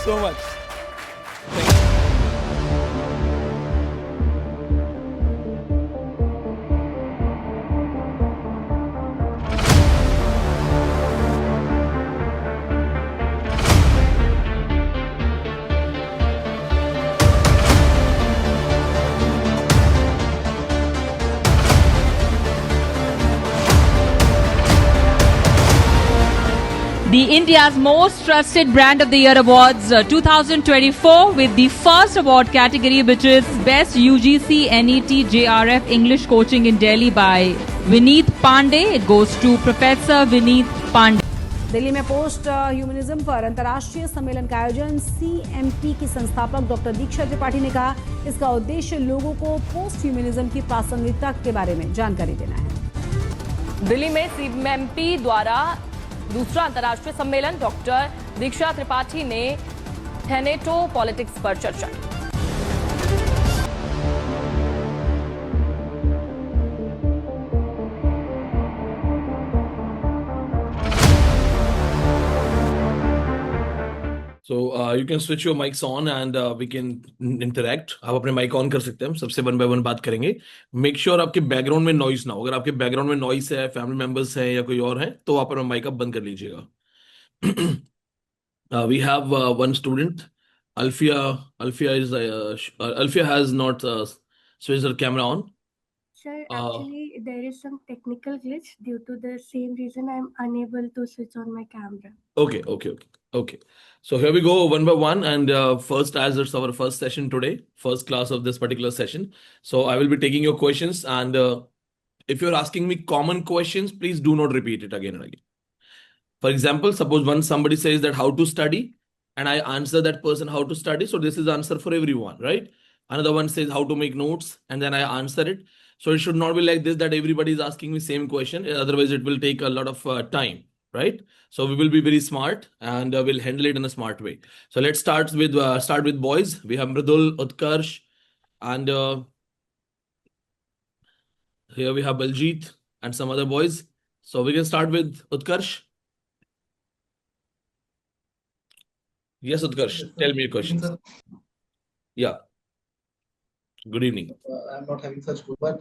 so much. The India's Most Trusted Brand of the Year Awards 2024 with the first award category, which is Best UGC NET JRF English Coaching in Delhi by Vineet Pandey. It goes to Professor Vineet Pandey. Delhi में post humanism पर अंतर्राष्ट्रीय सम्मेलन का आयोजन CMP की संस्थापक doctor दीक्षा त्रिपाठी ने कहा, इसका उद्देश्य लोगों को पोस्ट ह्यूमनिज्म की प्रासंगिकता के बारे में जानकारी देना है। दिल्ली में सीएमपी द्वारा दूसरा अंतर्राष्ट्रीय सम्मेलन डॉक्टर दीक्षा त्रिपाठी ने थेनेटो पॉलिटिक्स पर चर्चा की। So you can switch your mics on and we can interact. आप अपने माइक ऑन कर सकते हैं, हम सबसे वन बाय वन बात करेंगे. मेक श्योर आपके बैकग्राउंड में नॉइस ना हो. अगर आपके बैकग्राउंड में नॉइस है, फैमिली मेंबर्स हैं या कोई और है, तो आप अपना माइक आप बंद कर लीजिएगा. We have one student, Alfia. Alfia has not switched her camera on. Sir, actually, there is some technical glitch. Due to the same reason, I'm unable to switch on my camera. Okay. So here we go one by one. And first, as it's our first session today, first class of this particular session. So I will be taking your questions. And if you're asking me common questions, please do not repeat it again and again. For example, suppose when somebody says that how to study, and I answer that person how to study. So this is the answer for everyone, right? Another one says how to make notes, and then I answer it. So it should not be like this, that everybody is asking me same question. Otherwise, it will take a lot of time, right? So we will be very smart and we'll handle it in a smart way. So let's start with boys. We have Mridul, Utkarsh, and here we have Baljit and some other boys. So we can start with Utkarsh. Yes, Utkarsh, tell me your questions. Yeah. Good evening. I'm not having such good, but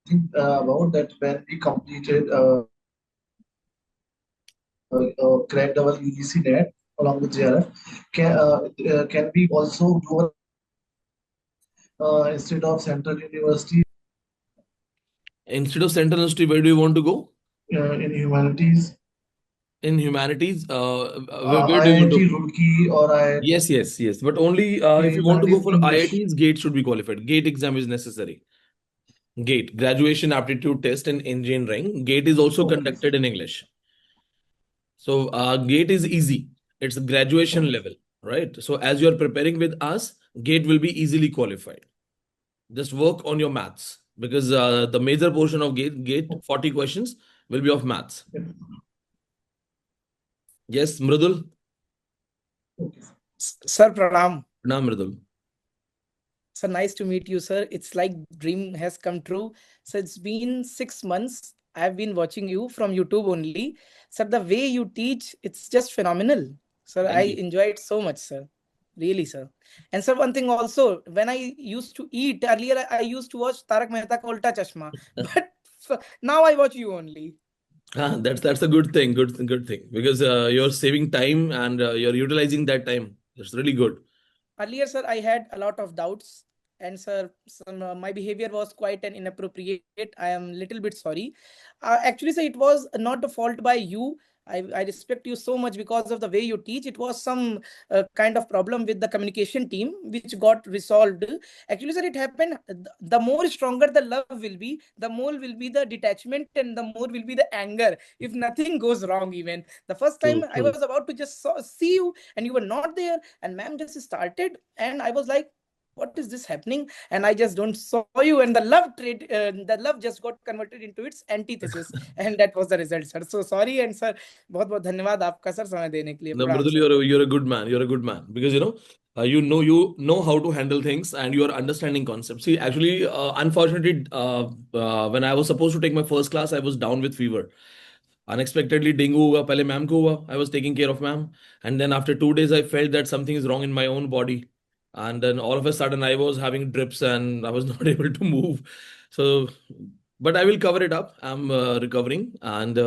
think about that when we completed cracked our UGC NET along with JRF, can we also do instead of Central University? Instead of Central University, where do you want to go? In humanities. In humanities, where do you want to go? Roorkee or IIT? Yes. But only if you want to go for IITs, GATE should be qualified. GATE exam is necessary. GATE, Graduation Aptitude Test in Engineering. GATE is also conducted in English. So GATE is easy. It's a graduation level, right? So as you're preparing with us, GATE will be easily qualified. Just work on your maths because the major portion of GATE 40 questions will be of maths. Yes, Mridul. Sir, pranam. Pranam, Mridul. Sir, nice to meet you, sir. It's like dream has come true. So it's been 6 months. I've been watching you from YouTube only. Sir, the way you teach, it's just phenomenal. Sir, I enjoy it so much, sir. Really, sir. And sir, one thing also, when I used to eat, earlier I used to watch Tarak Mehta Ka Ulta Chashma. But now I watch you only. That's a good thing. Good thing. Because you're saving time and you're utilizing that time. It's really good. Earlier, sir, I had a lot of doubts. And sir, my behavior was quite an inappropriate. I am little bit sorry. Actually, sir, it was not a fault by you. I respect you so much because of the way you teach. It was some kind of problem with the communication team, which got resolved. Actually, sir, it happened. The more stronger the love will be, the more will be the detachment and the more will be the anger. If nothing goes wrong, even the first time I was about to just see you and you were not there and ma'am just started and I was like, what is this happening? And I just don't saw you and the love just got converted into its antithesis and that was the result, sir. So sorry and sir, बहुत बहुत धन्यवाद आपका sir समय देने के लिए. No, Mridul, you're a good man. You're a good man because you know how to handle things and you are understanding concepts. See, actually, unfortunately, when I was supposed to take my first class, I was down with fever. Unexpectedly dengue हुआ, पहले ma'am को हुआ, I was taking care of ma'am, and then after 2 days I felt that something is wrong in my own body, and then all of a sudden I was having drips and I was not able to move. So but I will cover it up. I'm recovering, and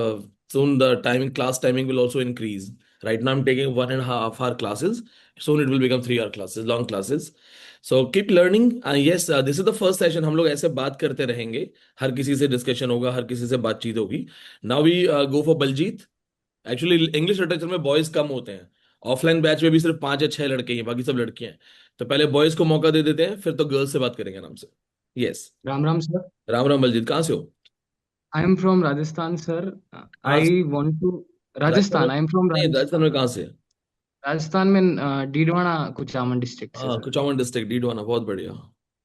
soon the timing, class timing will also increase. Right now I'm taking 1.5 hour classes. Soon it will become 3 hour classes, long classes. So keep learning, and yes, this is the first session. हम लोग ऐसे बात करते रहेंगे, हर किसी से discussion होगा, हर किसी से बातचीत होगी. Now we go for Baljeet. Actually English literature में बॉयज कम होते हैं, ऑफलाइन बैच में भी सिर्फ 5 या 6 लड़के हैं, बाकी सब लड़कियां हैं. तो पहले बॉयज को मौका दे देते हैं, फिर तो गर्ल्स से बात करेंगे आराम से. यस. राम राम सर. राम राम बलजीत, कहाँ से हो? I am from Rajasthan sir. कहाँ से? आई वांट टू. राजस्थान में? राजस्थान. आई एम फ्रॉम नहीं, राजस्थान राजस्थान. में कहाँ से? राजस्थान में डीडवाना कुचामन डिस्ट्रिक्ट से हाँ, सर. कुचामन डिस्ट्रिक्ट, डीडवाना, बहुत बढ़िया.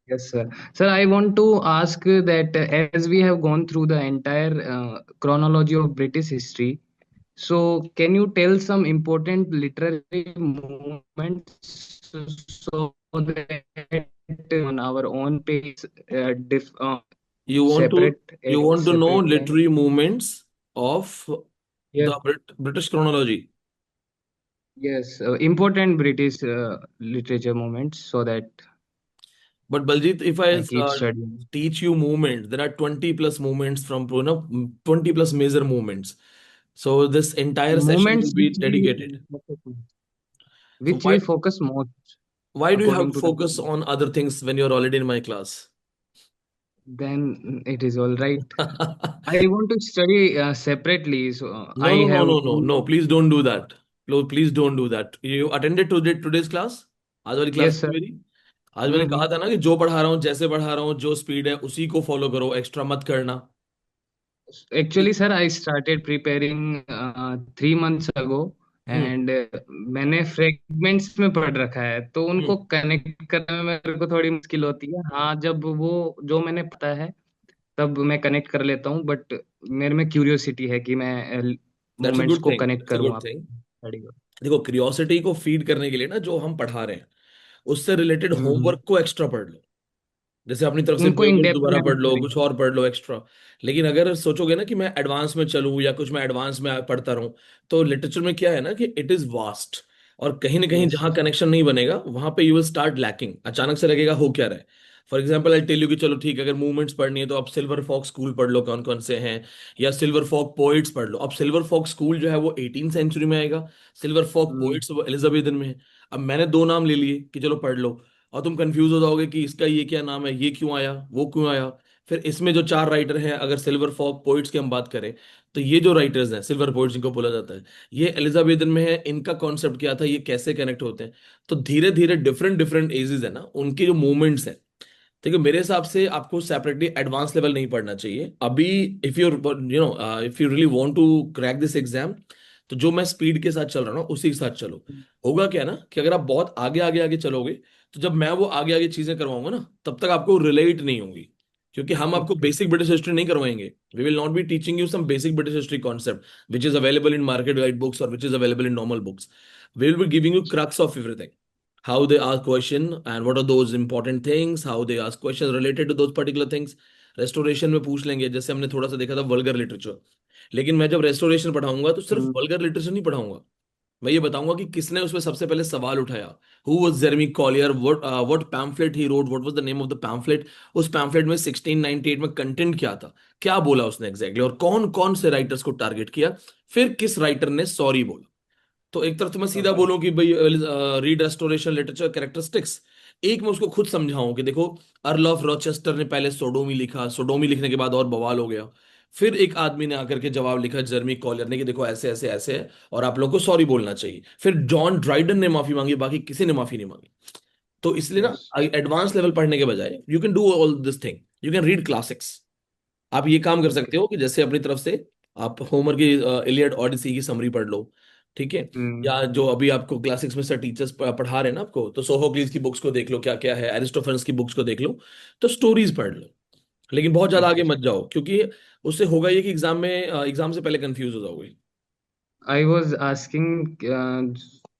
Yes, sir. Sir, I want to ask that as we have gone through the entire chronology of British history, so can you tell some important literary movements so that on our own page, You want to separate you want to know separate them? literary movements of Yes, the British chronology. yes, important British literature movements so that But Baljit, if I I keep studying. teach you movements, there are 20 plus movements from, 20 plus major movements. So this entire session Movements will be dedicated. So which we focus most why do you have according to to the focus on other things when you're already in my class? then it is all right. I want to study separately, so No, I no, no, have no, no, no. Please don't do that. Please don't do that. You attended today's class? आज वाली class yes sir. मेरी. आज मैंने कहा Mm-hmm. था ना कि जो पढ़ा रहा हूँ, जैसे पढ़ा रहा हूँ, जो स्पीड है उसी को फॉलो करो, एक्स्ट्रा मत करना. Actually sir, I started preparing 3 months ago hmm. and मैंने फ्रेगमेंट्स में पढ़ रखा है तो उनको कनेक्ट करने में मेरे को थोड़ी मुश्किल होती है. हाँ, जब वो जो मैंने पता है तब मैं कनेक्ट कर लेता हूँ, बट मेरे में क्यूरियोसिटी है कि मैं That's a मोमेंट्स good को thing. कनेक्ट That's a करूँ good आप thing. स्टडी को. देखो, क्यूरियोसिटी को फीड करने के लिए ना, जो हम पढ़ा रहे हैं उससे रिलेटेड हम्म. होमवर्क को एक्स्ट्रा पढ़ लो. जैसे अपनी तरफ से उनको इन पेपर्स डेप्थ दोबारा में पढ़ लो, करेंगे. कुछ और पढ़ लो एक्स्ट्रा. लेकिन अगर सोचोगे ना कि मैं एडवांस में चलूँ या कुछ मैं एडवांस में पढ़ता रहूं, तो लिटरेचर में क्या है ना कि इट इज वास्ट, और कहीं ना कहीं यस. जहां कनेक्शन नहीं बनेगा वहां पे यू विल स्टार्ट लैकिंग. अचानक से लगेगा हो क्या रहा है. For example I tell you कि चलो ठीक है, अगर मूवमेंट्स पढ़नी है तो आप सिल्वर फॉक स्कूल पढ़ लो, कौन कौन से हैं, या सिल्वर फॉक पोइट्स पढ़ लो. अब सिल्वर फॉक स्कूल जो है वो 18th सेंचुरी में आएगा, सिल्वर फॉक पोइट्स वो एलिजाबेथन में है. अब मैंने 2 नाम ले लिए कि चलो पढ़ लो, और तुम कंफ्यूज हो जाओगे कि इसका ये क्या नाम है, ये क्यों आया, वो क्यों आया. फिर इसमें जो 4 राइटर हैं, अगर सिल्वर फॉक पोइट्स की हम बात करें, तो ये जो राइटर्स हैं सिल्वर पोइट्स जिनको बोला जाता है, ये एलिजाबेथन में है. इनका कॉन्सेप्ट क्या था, ये कैसे कनेक्ट होते हैं. तो धीरे धीरे डिफरेंट डिफरेंट एजेस है ना, उनके जो मूवमेंट्स हैं. देखो, मेरे हिसाब से आपको सेपरेटली एडवांस लेवल नहीं पढ़ना चाहिए अभी. If you if you really want to crack this exam, तो जो मैं स्पीड के साथ चल रहा हूँ ना, उसी के साथ चलो. होगा क्या ना कि अगर आप बहुत आगे आगे आगे चलोगे, तो जब मैं वो आगे आगे चीजें करवाऊंगा ना, तब तक आपको रिलेट नहीं होंगी, क्योंकि हम आपको बेसिक ब्रिटिश हिस्ट्री नहीं करवाएंगे. We will not be teaching you some basic British history concept which is available in market guide books और which is available in normal books. We will be giving you crux of everything, how they ask question and what are those important things, how they ask questions related to those particular things. Restoration में पूछ लेंगे, जैसे हमने थोड़ा सा देखा था vulgar literature. लेकिन मैं जब रेस्टोरेशन पढ़ाऊंगा तो सिर्फ वल्गर लिटरेचर नहीं पढ़ाऊंगा, मैं ये बताऊंगा कि किसने उसमें सबसे पहले सवाल उठाया. Who was Jeremy Collier, what pamphlet he wrote, what was the name of the pamphlet, उस पैम्फलेट में 1698 में कंटेंट क्या था, क्या बोला उसने एग्जैक्टली, और कौन कौन से राइटर्स को टारगेट किया, फिर किस राइटर ने सॉरी बोला. तो एक तरफ तो मैं सीधा बोलूं कि भाई रीड रेस्टोरेशन लिटरेचर कैरेक्टरिस्टिक्स, एक मैं उसको खुद समझाऊं कि देखो अर्ल ऑफ रॉचेस्टर ने पहले सोडोमी लिखा, सोडोमी लिखने के बाद और बवाल हो गया. फिर एक आदमी ने आकर के जवाब लिखा जेरेमी कॉलियर ने कि देखो ऐसे ऐसे ऐसे है और आप लोगों को सॉरी बोलना चाहिए. फिर जॉन ड्राइडन ने माफी मांगी, बाकी किसी ने माफी नहीं मांगी. तो इसलिए ना एडवांस लेवल पढ़ने के बजाय you can do all this thing, you can read classics. आप ये काम कर सकते हो कि जैसे अपनी तरफ से आप होमर की इलियड ओडिसी की समरी पढ़ लो, ठीक है. या जो अभी आपको क्लासिक्स में सर टीचर्स पढ़ा रहे हैं ना आपको, तो सोफोक्लिस की बुक्स को देख लो क्या क्या है, एरिस्टोफेन्स की बुक्स को देख लो, तो स्टोरीज पढ़ लो. लेकिन बहुत ज्यादा आगे मत जाओ, क्योंकि उससे होगा ये कि एग्जाम से पहले कंफ्यूज हो जाओगे. I was asking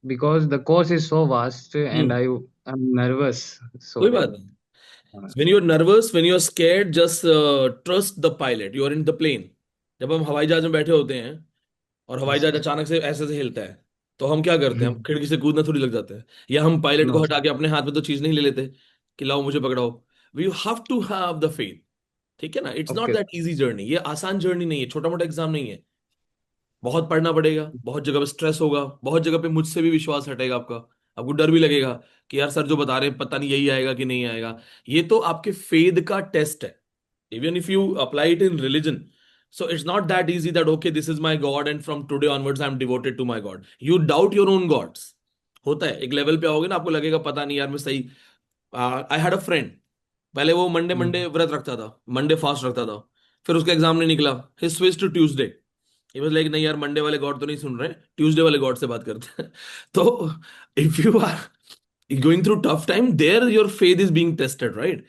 because the course is so vast and I'm nervous. So कोई बात नहीं. When you're nervous, when you're scared, just trust the pilot. You are in the plane. जब हम हवाई जहाज में बैठे होते हैं और हवाई Yes, जहाज sir. अचानक से ऐसे से हिलता है, तो हम क्या करते हैं? हम खिड़की से कूदना थोड़ी लग जाते हैं, या हम पायलट को No, हटा के अपने हाथ में तो चीज नहीं ले लेते कि लाओ मुझे पकड़ाओ। We have to have the faith, ठीक है ना? It's not okay. That easy journey, ये आसान जर्नी नहीं है, छोटा मोटा एग्जाम नहीं है। बहुत पढ़ना पड़ेगा, बहुत जगह पे स्ट्रेस होगा, बहुत जगह पे मुझसे भी विश्वास हटेगा आपका, आपको डर भी लगेगा कि यार सर जो बता रहे हैं पता नहीं यही आएगा कि नहीं आएगा। ये तो आपके फेद का टेस्ट है। Even if you apply it in religion, so it's not that easy that okay this is my god and from today onwards I'm devoted to my god. You doubt your own gods. होता है, एक level पे आओगे ना, आपको लगेगा पता नहीं यार मैं सही। आई हैड अ फ्रेंड, पहले वो मंडे मंडे व्रत रखता था, मंडे फास्ट रखता था, फिर उसका एग्जाम नहीं निकला, he switch to Tuesday. He was like नहीं यार मंडे वाले गॉड तो नहीं सुन रहे, ट्यूसडे वाले गॉड से बात करते हैं। तो if you are going through tough time there your faith is being tested, right?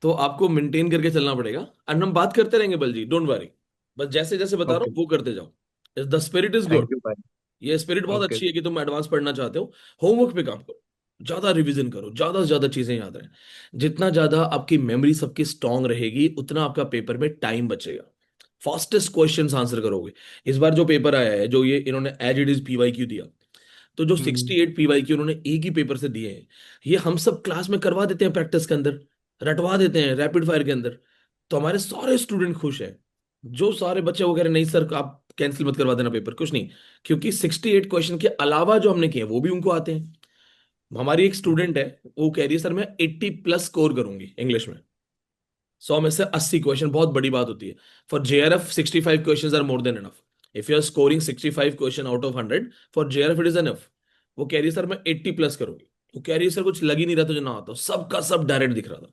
तो आपको मेंटेन करके चलना पड़ेगा, एंड हम बात करते रहेंगे बलजी, डोंट वरी। बस जैसे जैसे बता रहा Okay. हूँ वो करते जाओ। The spirit is Thank good, you, bye. ये स्पिरिट बहुत Okay. अच्छी है कि तुम एडवांस पढ़ना चाहते हो। होमवर्क पे काम करो, ज्यादा रिवीजन करो, ज्यादा से ज्यादा चीजें याद रहे। जितना ज्यादा आपकी मेमोरी सबकी स्ट्रांग रहेगी, उतना आपका पेपर में टाइम बचेगा, फास्टेस्ट क्वेश्चंस आंसर करोगे। इस बार जो पेपर आया है, जो ये इन्होंने एज इट इज पीवाईक्यू दिया, तो जो Hmm. 68 पीवाईक्यू उन्होंने एक ही पेपर से दिए हैं, ये हम सब क्लास में करवा देते हैं, प्रैक्टिस के अंदर रटवा देते हैं, रैपिड फायर के अंदर, तो हमारे सारे स्टूडेंट खुश हैं। जो सारे बच्चे वो कह रहे नहीं सर आप कैंसिल मत करवा देना पेपर, कुछ नहीं, क्योंकि 68 क्वेश्चन के अलावा जो हमने किए वो भी उनको आते हैं। हमारी एक स्टूडेंट है, वो कह रही है सर मैं 80 प्लस स्कोर करूंगी इंग्लिश में, 100 में से 80 क्वेश्चन, बहुत बड़ी बात होती है। For JRF 65 questions are more than enough. If you are scoring 65 question out of 100 for JRF it is enough. वो कह रही है सर मैं 80 प्लस करूंगी। वो कह रही है सर कुछ लग ही नहीं रहा, तुझे ना आता, सबका सब डायरेक्ट दिख रहा था।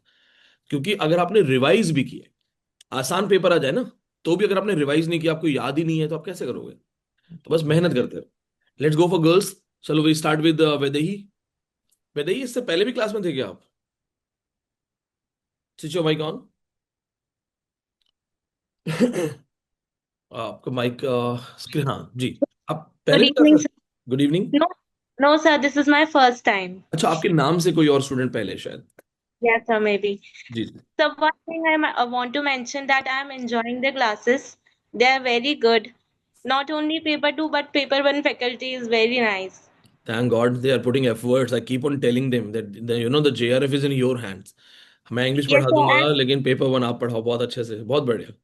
क्योंकि अगर आपने रिवाइज भी किया, आसान पेपर आ जाए ना, तो भी अगर आपने रिवाइज नहीं किया, आपको याद ही नहीं है, तो आप कैसे करोगे? तो बस मेहनत करते रहो। Let's go for girls. चलो we start with Vaidehi. Vaidehi इससे पहले भी क्लास में थे क्या आप? Switch your mic on. आपका माइक स्क्रीन, हाँ जी। आप पहले Good भी क्लास evening, में? sir. Good evening. No, no, sir. This is my first time. अच्छा, आपके नाम से कोई और स्टूडेंट पहले है शायद? Yes, sir, maybe. Ji ji. So one thing I want to mention that I am enjoying the classes. They are very good. Not only paper two, but paper one faculty is very nice. Thank God they are putting efforts. I keep on telling them that the JRF is in your hands. मैं English Yes, पढ़ा sir. दूंगा, And लेकिन paper one आप पढ़ाओ बहुत अच्छे से, बहुत बढ़िया।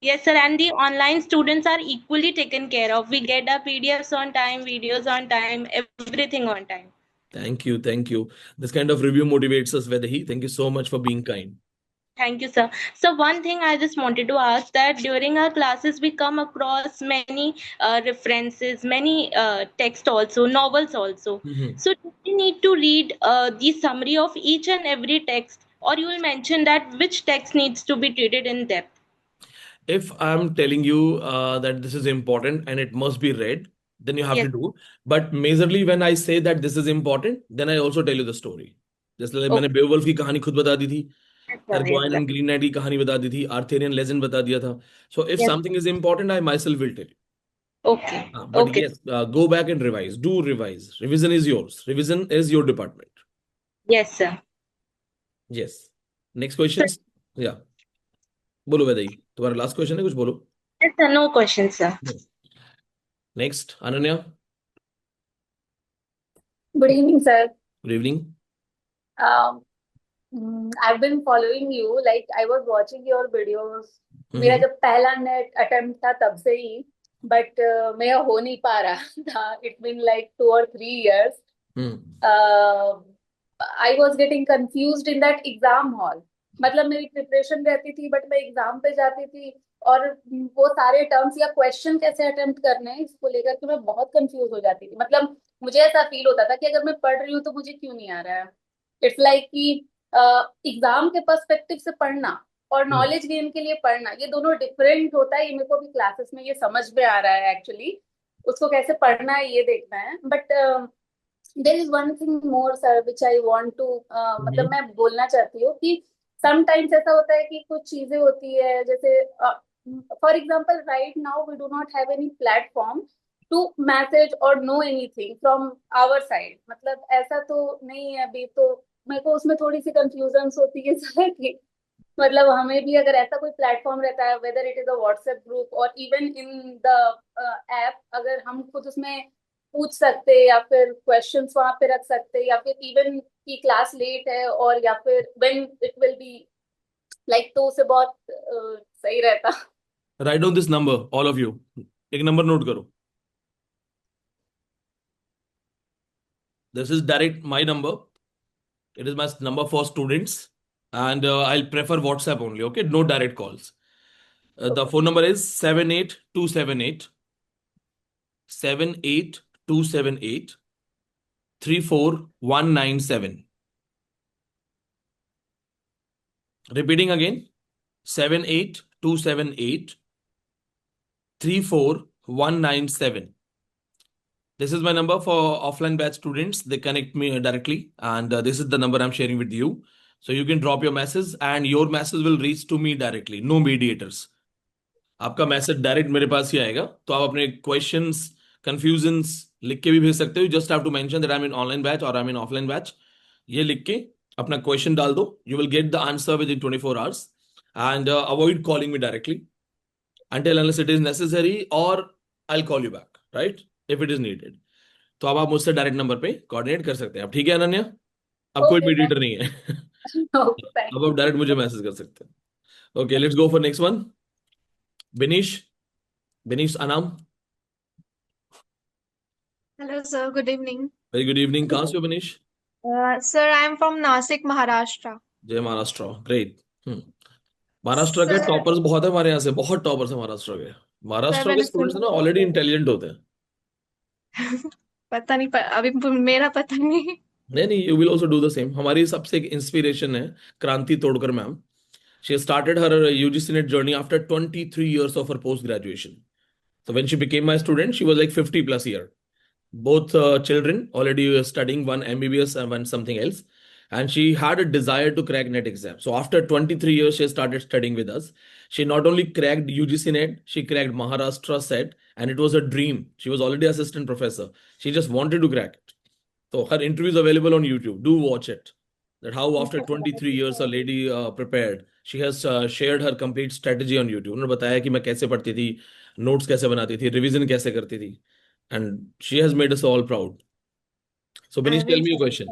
yes, sir. And the online students are equally taken care of. We get our PDFs on time, videos on time, everything on time. Thank you, thank you. This kind of review motivates us, Vedahi. Thank you so much for being kind. Thank you, sir. So one thing I just wanted to ask that during our classes we come across many references, many text also, novels also. Mhm. So do we need to read the summary of each and every text, or you will mention that which text needs to be treated in depth? If I'm telling you that this is important and it must be read, then you have Yes. to do. But majorly when I say that this is important, then I also tell you the story. जैसे Okay. मैंने बेवल्फ की कहानी खुद बता दी थी, Yes, sir. Yes, एर्गोइन sir. And green night की कहानी बता दी थी, आर्थेरियन लेजेंड बता दिया था। So if Yes. something is important, I myself will tell you. Okay. But Okay. yes, go back and revise. Do revise. Revision is yours. Revision is your department. Yes, sir. Yes. Next questions? Yeah. बोलो वैदाई, तुम्हारा last question है, कुछ बोलो। Yes, sir. No questions, sir. Next Ananya. Good evening, sir. Good evening. I've been following you. Like I was watching your videos. मेरा जब पहला net attempt था तब से ही, बट मेरा हो नहीं पा रहा था. It's been like 2 or 3 years. I was getting confused in that exam hall. मतलब मेरी प्रिपरेशन रहती थी, बट मैं एग्जाम पे जाती थी और वो सारे टर्म्स या क्वेश्चन कैसे अटेम्प्ट करने हैं इसको लेकर के मैं बहुत कंफ्यूज हो जाती थी. मतलब मुझे ऐसा फील होता था कि अगर मैं पढ़ रही हूँ तो मुझे क्यों नहीं आ रहा है. इट्स लाइक कि एग्जाम के पर्सपेक्टिव से पढ़ना और नॉलेज गेन के लिए पढ़ना, ये दोनों डिफरेंट होता है. ये मेरे को भी क्लासेस में ये समझ में आ रहा है. एक्चुअली उसको कैसे पढ़ना है ये देखना है. But there is one thing more sir which I want to, मतलब मैं बोलना चाहती हूँ कि समटाइम्स ऐसा होता है कि कुछ चीजें होती है, जैसे for example right now we do not have any platform to message और know anything from our side. मतलब ऐसा तो नहीं है अभी. तो मेरे को उसमें थोड़ी सी कंफ्यूजन होती है सर कि मतलब हमें भी अगर ऐसा कोई प्लेटफॉर्म रहता है, whether it is a WhatsApp group और इवन इन द ऐप, अगर हम खुद उसमें पूछ सकते या फिर क्वेश्चंस वहां पे रख सकते, या फिर इवन की क्लास लेट है और या फिर when it will be like, तो उसे बहुत सही रहता। Write down this number all of you, एक नंबर नोट करो. This is direct my number. It is my number for students, and I'll prefer WhatsApp only. Okay, no direct calls. The phone number is 78278 78278 34197. Repeating again, 78278 34197. This is my number for offline batch students. They connect me directly, and this is the number I'm sharing with you. So you can drop your message, and your message will reach to me directly. No mediators. आपका message direct मेरे पास ही आएगा. तो आप अपने questions, confusions लिख के भी भेज सकते हो. Just have to mention that I am in online batch और I am in offline batch. ये लिख के अपना क्वेश्चन डाल दो. You will get the answer within 24 hours. And avoid calling me directly until unless it is necessary, or I'll call you back, right? If it is needed. तो अब आप मुझसे डायरेक्ट नंबर पे coordinate कर सकते हैं. अब ठीक है अनन्या, अब कोई ओके, मीडिएटर नहीं है. ओके, थैंक अब आप डायरेक्ट मुझे मैसेज कर सकते हैं. Okay, let's go for next one. Benish Anam. Hello, sir. Good evening. Very good evening. कहाँ से हो Benish? Sir, I am from Nasik, Maharashtra. जय महाराष्ट्र. ग्रेट. महाराष्ट्र के Sir, टॉपर्स बहुत है हमारे यहाँ से. बहुत टॉपर्स है महाराष्ट्र के. महाराष्ट्र के मैंने स्टूडेंट्स सुना ना ऑलरेडी इंटेलिजेंट होते हैं. पता नहीं अभी मेरा पता नहीं. नहीं, you will also do the same. हमारी सबसे एक इंस्पिरेशन है क्रांति तोड़कर ma'am. She started her UGC NET journey after 23 years of her post graduation. So when she became my student, she was like 50 plus year. Both children already were studying, one MBBS and one something else. And she had a desire to crack NET exam. So after 23 years, she started studying with us. She not only cracked UGC NET, she cracked Maharashtra SET, and it was a dream. She was already assistant professor. She just wanted to crack it. So her interview is available on YouTube. Do watch it. That how after 23 years a lady prepared. She has shared her complete strategy on YouTube. उन्होंने बताया कि मैं कैसे पढ़ती थी, notes कैसे बनाती थी, रिवीजन कैसे करती थी, and she has made us all proud. So Benish, tell me your question.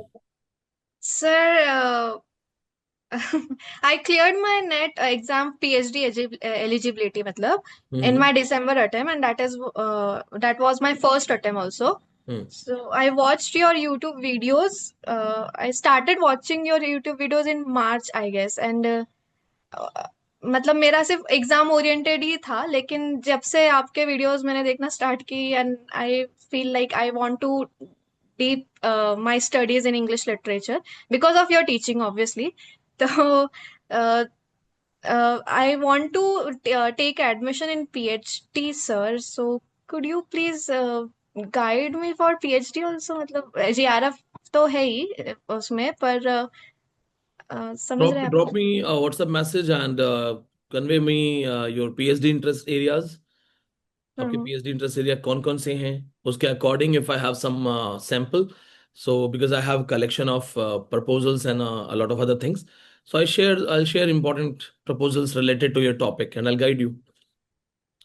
Sir, I cleared my NET exam PhD eligibility मतलब in my December attempt, and that was my first attempt also. So I watched your YouTube videos. I started watching your YouTube videos in March, I guess, and मतलब मेरा सिर्फ exam oriented ही था, लेकिन जब से आपके videos मैंने देखना स्टार्ट की, and I feel like I want to deep my studies in English literature because of your teaching, obviously. So I want to take admission in PhD, sir. So could you please guide me for PhD also? मतलब JRF तो है ही उसमें, पर समझ रहे हैं आप? Drop me a WhatsApp message and convey me your PhD interest areas. आपके PhD interest area कौन कौन से हैं, उसके according if I have some sample. So because I have collection of proposals and a lot of other things, so I'll share important proposals related to your topic and I'll guide you.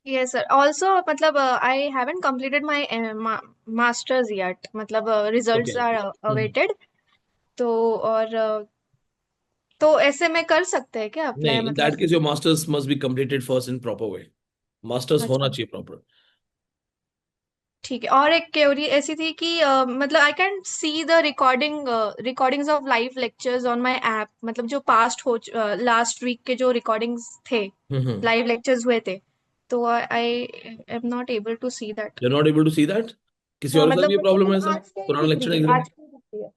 Yes, sir. Also, मतलब I haven't completed my masters yet. मतलब results Okay. are awaited. तो और तो ऐसे में कर सकते हैं क्या अप्लाई? नहीं, in that मतलब case your masters must be completed first in proper way. Masters होना अच्छा, चाहिए proper. ठीक है. और एक क्वेरी ऐसी थी कि मतलब I can see the recordings of live lectures on my app. मतलब जो पास्ट हो लास्ट वीक के जो रिकॉर्डिंग्स थे, लाइव लेक्चर्स हुए थे, तो I am not able to see that. You're not able to see that? किसी और के साथ मतलब भी मुझे प्रॉब्लम है ऐसा? आज से पुराना दिख लेक्चर रही नहीं है, दिख रहा? आज से दिख रही है.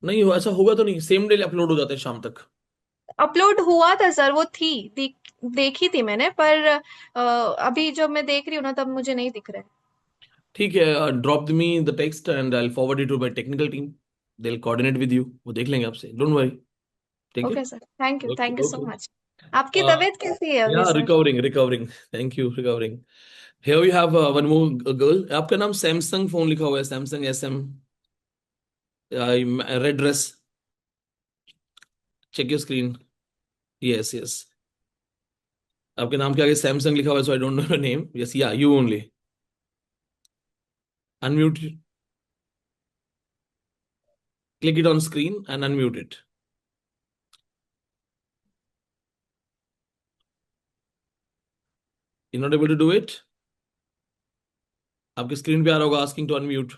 नहीं हो, ऐसा होगा तो नहीं. सेम डे अपलोड हो जाते हैं शाम तक. अपलोड हुआ था सर, वो थी देखी थी मैंने, पर अभी जब मैं देख रही हूँ ना, तब मुझे नहीं दिख रहा है. ठीक है, drop me the text and I will forward it to my technical team. They will coordinate with you. वो देख लेंगे आपसे. Don't worry. ठीक है. Okay sir, thank okay you so okay. Much. आपकी तबीयत कैसी है अभी या sir? Recovering. Thank you. Recovering. Here we have one more girl. आपका नाम सैमसंग फोन लिखा हुआ है. Samsung SM red dress. Check your screen. Yes, yes. आपके नाम के आगे सैमसंग लिखा हुआ है, so I don't know your name. Yes, yeah, you only. Unmute. Click it on screen and unmute it. You're not able to do it? आपके screen पे आ रहा होगा asking to unmute.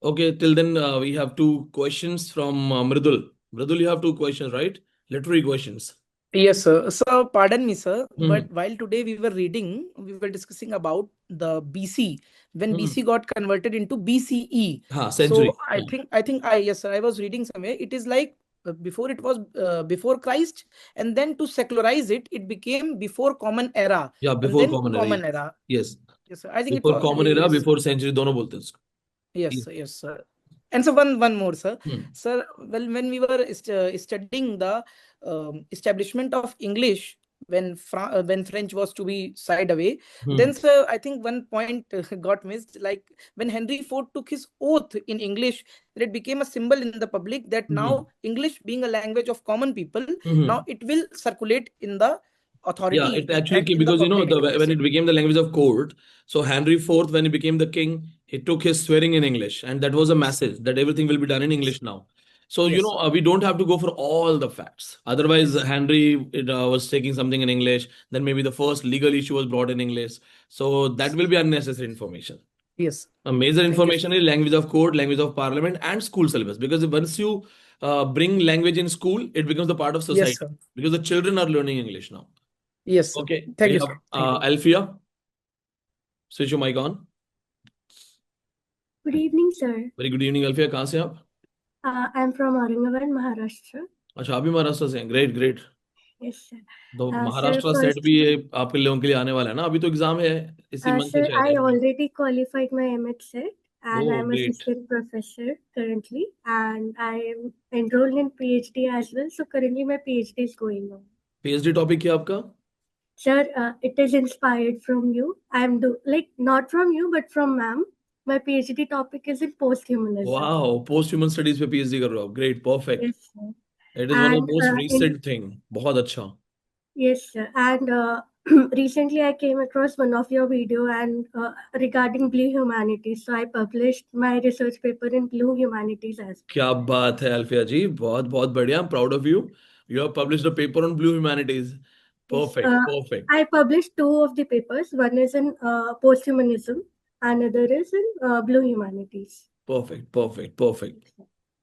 Okay, till then we have two questions from Mridul. Mridul, you have two questions, right? Literary questions. Yes, sir. So, pardon me, sir, Hmm. but while today we were reading, we were discussing about the BC, when Hmm. BC got converted into BCE. Century. So yes, sir, I was reading somewhere. It is like before it was before Christ, and then to secularize it, it became before Common Era, Yeah, and before then Common Era. Common Era. Yes. Yes, sir. I think it Before was. Common Era, Yes. before Century, दोनों बोलते हैं उसको. Yes, Yes. sir, yes, sir. And so one more, sir. Hmm. Sir, well, when we were studying the establishment of English, when French was to be side away, Hmm. then, sir, I think one point got missed. Like when Henry IV took his oath in English, that it became a symbol in the public that now English, being a language of common people, Mhm. now it will circulate in the authority. Yeah, it actually and came in the because public when address. it became the language of court, so Henry IV, when he became the king, he took his swearing in English, and that was a message that everything will be done in English now. So Yes, we don't have to go for all the facts. Otherwise, Yes. Henry was taking something in English. Then maybe the first legal issue was brought in English. So that will be unnecessary information. Yes. A major Thank you, information sir. is language of court, language of parliament, and school syllabus. Because once you bring language in school, it becomes the part of society. Yes, sir. Because the children are learning English now. Yes, sir. Okay. Thank We you, have sir. Thank you. Alfia. Switch your mic on. Good evening, sir. Very good evening, Alfia. कहाँ से आप? I'm from Aurangabad, Maharashtra. अच्छा, आप भी महाराष्ट्र से हैं. Great great. Yes, sir. तो Sir, Maharashtra set first, भी ये आपके लोगों के लिए आने वाला है ना. अभी तो एग्जाम है इसी मंथ से sir, शायद. I already qualified my MH set and Oh, I'm great. assistant professor currently, and I am enrolled in PhD as well. So currently my PhD is going on. PhD topic क्या आपका? Sir, it is inspired from you. Not from you, but from ma'am. My PhD topic is in posthumanism. Wow, post human studies पे PhD कर रहे हो आप. Great, perfect. Yes, sir. It is one of And the most recent thing. बहुत अच्छा. yes, sir. And recently I came across one of your video and regarding blue humanities. So I published my research paper in blue humanities as well. क्या बात है अल्फिया जी. बहुत बहुत बढ़िया. I'm proud of you. You have published a paper on blue humanities. Perfect, Yes, perfect. I published two of the papers. One is in posthumanism, another is in blue humanities. Perfect, perfect, perfect.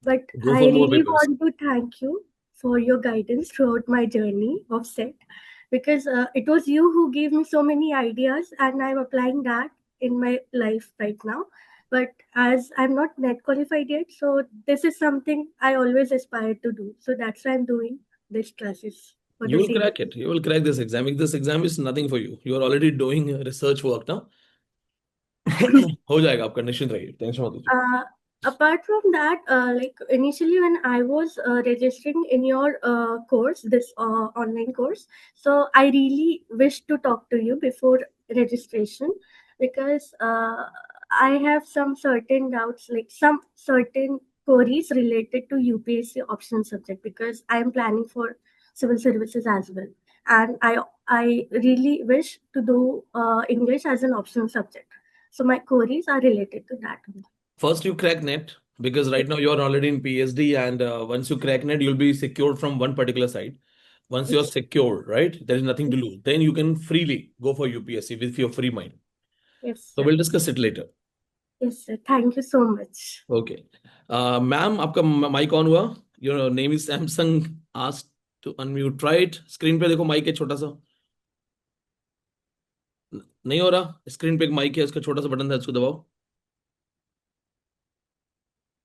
But Go I for more really papers. want to thank you for your guidance throughout my journey of SET, because it was you who gave me so many ideas and I'm applying that in my life right now. But as I'm not net qualified yet, so this is something I always aspired to do. So that's why I'm doing these classes. For You the will crack it. You will crack this exam. This exam is nothing for you. You are already doing research work now. हो जाएगा आपका, निश्चिंत रहिए. Tension मत लीजिए. Apart from that, like initially when I was registering in your course, this online course, so I really wish to talk to you before registration, because I have some certain doubts, like some certain queries related to UPSC optional subject, because I am planning for civil services as well, and I really wish to do English as an optional subject. So my queries are related to that. First, you crack NET, because right now you are already in PhD, and once you crack NET, you'll be secured from one particular side. Once you're secure, right, there is nothing to lose. Then you can freely go for UPSC with your free mind. Yes, So sir. we'll discuss it later. Yes, sir. Thank you so much. Okay. Ma'am, आपका mic on हुआ? Your name is Samsung. Asked to unmute. Try it. Screen पे देखो mic है छोटा सा. नहीं हो रहा. Screen पे एक mic है, उसका छोटा सा बटन था, उसको दबाओ.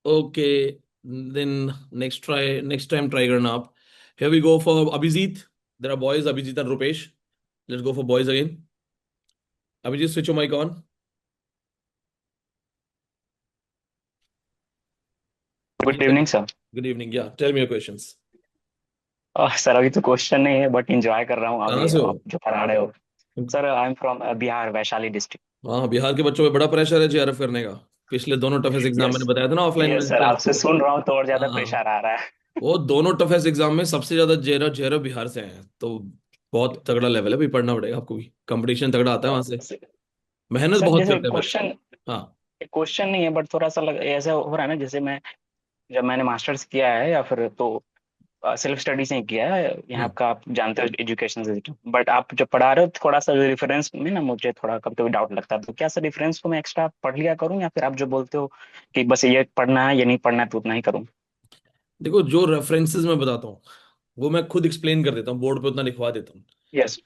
Okay, then next time try करना आप. Here we go for Abhijit. There are boys, Abhijit and Rupesh. Let's go for boys again. Abhijit, switch your mic on. Good evening, sir. Good evening. Yeah, tell me your questions. Sir अभी तो question नहीं है, but enjoy कर रहा हूँ कहाँ अभी से हो? आप जो पढ़ा रहे हो. Sir I am from Bihar, Vaishali district. हाँ, बिहार के बच्चों पे बड़ा प्रेशर है JRF करने का. पिछले दोनों टफेस्ट एग्जाम मैंने बताया था ना ऑफलाइन में। यस सर, आपसे सुन रहा हूँ तो और ज्यादा हाँ, प्रेशर आ रहा है। वो दोनों टफेस्ट एग्जाम में सबसे ज्यादा जेरो बिहार से हैं, तो बहुत तगड़ा लेवल है, भी पढ़ना पड़ेगा आपको भी, कंपटीशन तगड़ा आता है वहां से, मेहनत सर बहुत जैसे करते हैं बच्चे। क्वेश्चन हाँ। क्वेश्चन नहीं है, बट थोड़ा सा ऐसा हो रहा है ना, जैसे मैं जब मैंने मास्टर्स किया है या फिर तो सेल्फ स्टडी से ही किया है यहाँ हम्म। का, आप जानते हो एजुकेशन सिस्टम, बट आप जब पढ़ा रहे हो थोड़ा सा रेफरेंस में ना मुझे थोड़ा कभी कभी डाउट लगता है, तो क्या सर रेफरेंस को मैं एक्स्ट्रा पढ़ लिया करूँ, या फिर आप जो बोलते हो कि बस ये पढ़ना है, ये नहीं पढ़ना है तो उतना ही करूँ? देखो, जो रेफरेंसेस मैं बताता हूँ वो मैं खुद एक्सप्लेन कर देता हूँ, बोर्ड पे उतना लिखवा देता हूँ। यस।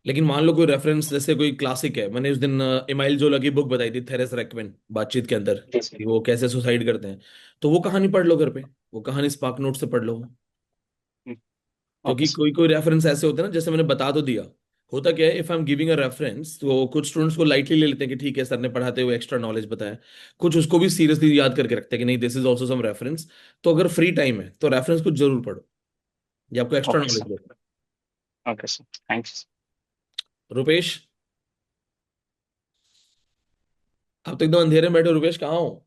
लेकिन मान लो कोई रेफरेंस, जैसे कोई क्लासिक है, मैंने उस दिन इमाइल जोला की बुक बताई थी, थेरेस रेकमेन, बातचीत के अंदर, जी सर। कि वो कैसे सुसाइड करते हैं, तो वो कहानी पढ़ लो घर पे, वो कहानी स्पार्क नोट से पढ़ लो। ओके क्योंकि सर। कोई कोई रेफरेंस ऐसे होते हैं ना, जैसे मैंने बता तो दिया, होता क्या है, if I am giving a reference तो कुछ स्टूडेंट्स को लाइटली ले लेते हैं कि ठीक है सर ने पढ़ाते हुए एक्स्ट्रा नॉलेज बताया, कुछ उसको भी सीरियसली याद करके रखते हैं कि नहीं, this is also some reference. तो अगर फ्री टाइम है तो रेफरेंस को जरूर पढ़ो, ये आपको एक्स्ट्रा ओके नॉलेज सर। दो। Okay sir, thanks. रुपेश, आप तो एकदम अंधेरे में बैठे, रुपेश कहाँ हो?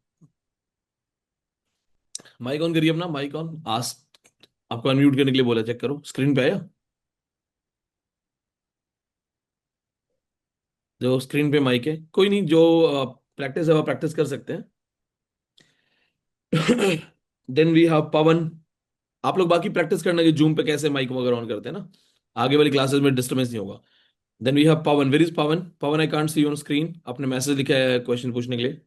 माइक ऑन करिए अपना, माइक ऑन, आस्क, आपको अनम्यूट करने के लिए बोला, चेक करो स्क्रीन पे आया, जो स्क्रीन पे माइक है, कोई नहीं, जो प्रैक्टिस है वो प्रैक्टिस कर सकते हैं। देन वी हैव पवन, आप लोग बाकी प्रैक्टिस करना कि जूम पे कैसे माइक वगैरह ऑन करते हैं ना, आगे वाली क्लासेस में डिस्टर्बेंस नहीं होगा। Then we have Pavan, where is Pavan? Pavan, I can't see you on screen, आपने मैसेज लिखा है क्वेश्चन पूछने के लिए,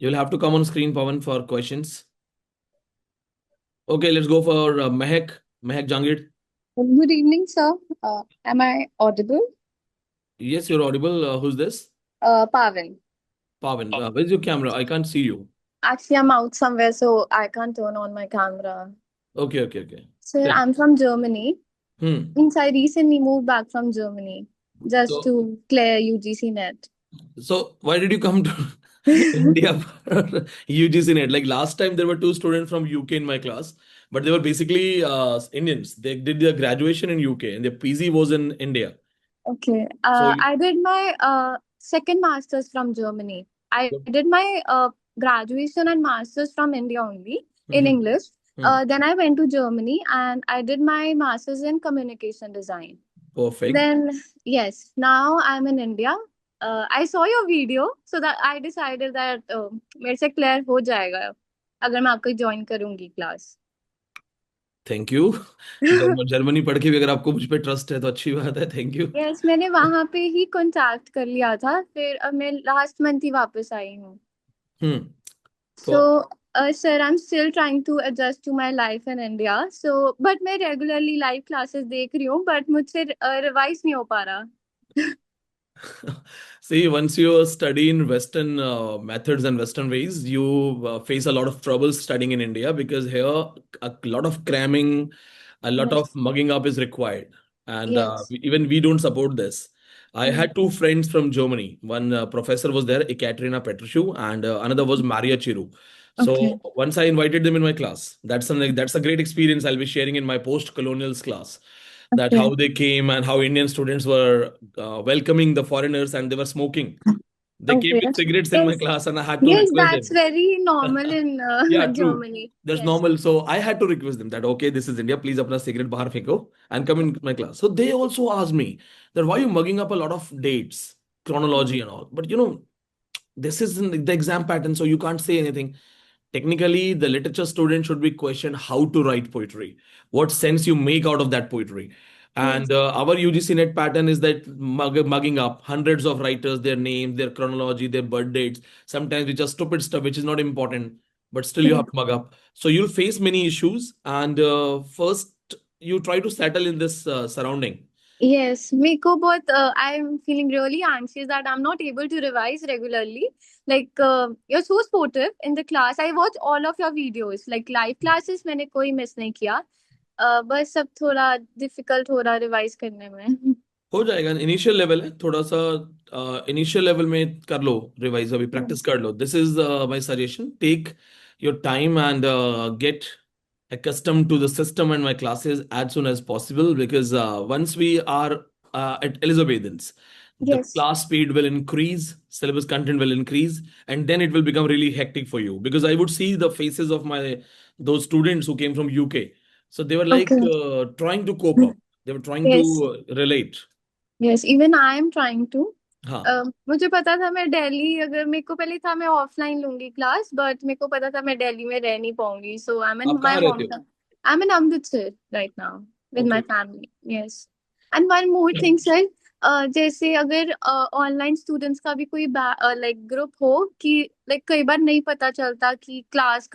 you will have to come on screen Pavan for questions. Okay, let's go for Mahak, Mahak Jangid. Good evening, sir. Am I audible? Yes, you're audible. Who's this? Pavan. Pavan, where's your camera? I can't see you. Actually, I'm out somewhere, so I can't turn on my camera. Okay, okay, okay. Sir, Tell. I'm from Germany. Hmm. I recently moved back from Germany just So, to clear UGC net. so why did you come to India for UGC NET? Like last time, there were two students from UK in my class, but they were basically Indians. They did their graduation in UK and their PG was in India. Okay. So, I did my second master's from Germany. I did my graduation and master's from India only in Mhm. English. Hmm. Then I went to Germany and I did my master's in communication design. Perfect. Then, yes, now I'm in India. I saw your video, so that I decided that मेरे से clear हो जाएगा अगर मैं आपको join करूंगी class. Thank you. Germany पढ़ के भी अगर आपको मुझ पे ट्रस्ट है तो अच्छी बात है, थैंक यू। Yes, मैंने वहां पे ही contact कर लिया था, फिर अब मैं last month ही वापस आई हूँ. हम्म। So, sir, I'm still trying to adjust to my life in India. So, but मैं regularly live classes देख रही हूँ, but मुझसे revise नहीं हो पा रहा. See, once you study in Western methods and Western ways, you face a lot of trouble studying in India, because here a lot of cramming, a lot of Yes. mugging up is required. And Yes. even we don't support this. I had two friends from Germany. One professor was there, Ekaterina Petrescu, and another was Maria Chiru. So Okay. once I invited them in my class, that's a great experience I'll be sharing in my post-colonials class. That Okay. how they came and how Indian students were welcoming the foreigners and they were smoking. They came Okay. with cigarettes in my Yes. class and I had to Yes, request that's them. very normal in Yeah, true. Germany. That's Yes. normal. So I had to request them that, okay, this is India. Please apna cigarette bahar feko and come in my class. So they also asked me that why are you mugging up a lot of dates, chronology and all. But this is in the exam pattern, so you can't say anything. Technically, the literature student should be questioned how to write poetry, what sense you make out of that poetry. And our UGC net pattern is that mugging up hundreds of writers, their names, their chronology, their birth dates, sometimes which are stupid stuff, which is not important, but still you Yeah. have to mug up. So you'll face many issues. And first, you try to settle in this surrounding. Yes, मेरे को बहुत I'm feeling really anxious that I'm not able to revise regularly. Like you're so supportive in the class. I watch all of your videos. Like live classes मैंने कोई miss नहीं किया. बस अब थोड़ा difficult हो रहा revise करने में. हो जाएगा, इनिशियल लेवल है थोड़ा सा, इनिशियल लेवल में कर लो रिवाइज, अभी प्रैक्टिस कर लो. This is my suggestion, take your time and get accustomed to the system and my classes as soon as possible, because once we are at Elizabethans, the Yes. class speed will increase, syllabus content will increase, and then it will become really hectic for you. Because I would see the faces of those students who came from UK. So they were like Okay. trying to cope up. They were trying Yes. to relate. Yes. Even I am trying to. हाँ, मुझे पता था मैं दिल्ली अगर मेरे को पहले था मैं ऑफलाइन लूंगी क्लास बट मेरे को पता था मैं दिल्ली में रह नहीं पाऊंगी सो आई एम आप माय कहाँ रहते होम हो? आई am in Amritsar right now with my Okay. Family yes and one more thing sir जैसे अगर ऑनलाइन स्टूडेंट्स का भी कोई लाइक ग्रुप हो कि लाइक कई बार नहीं पता चलता कि क्लास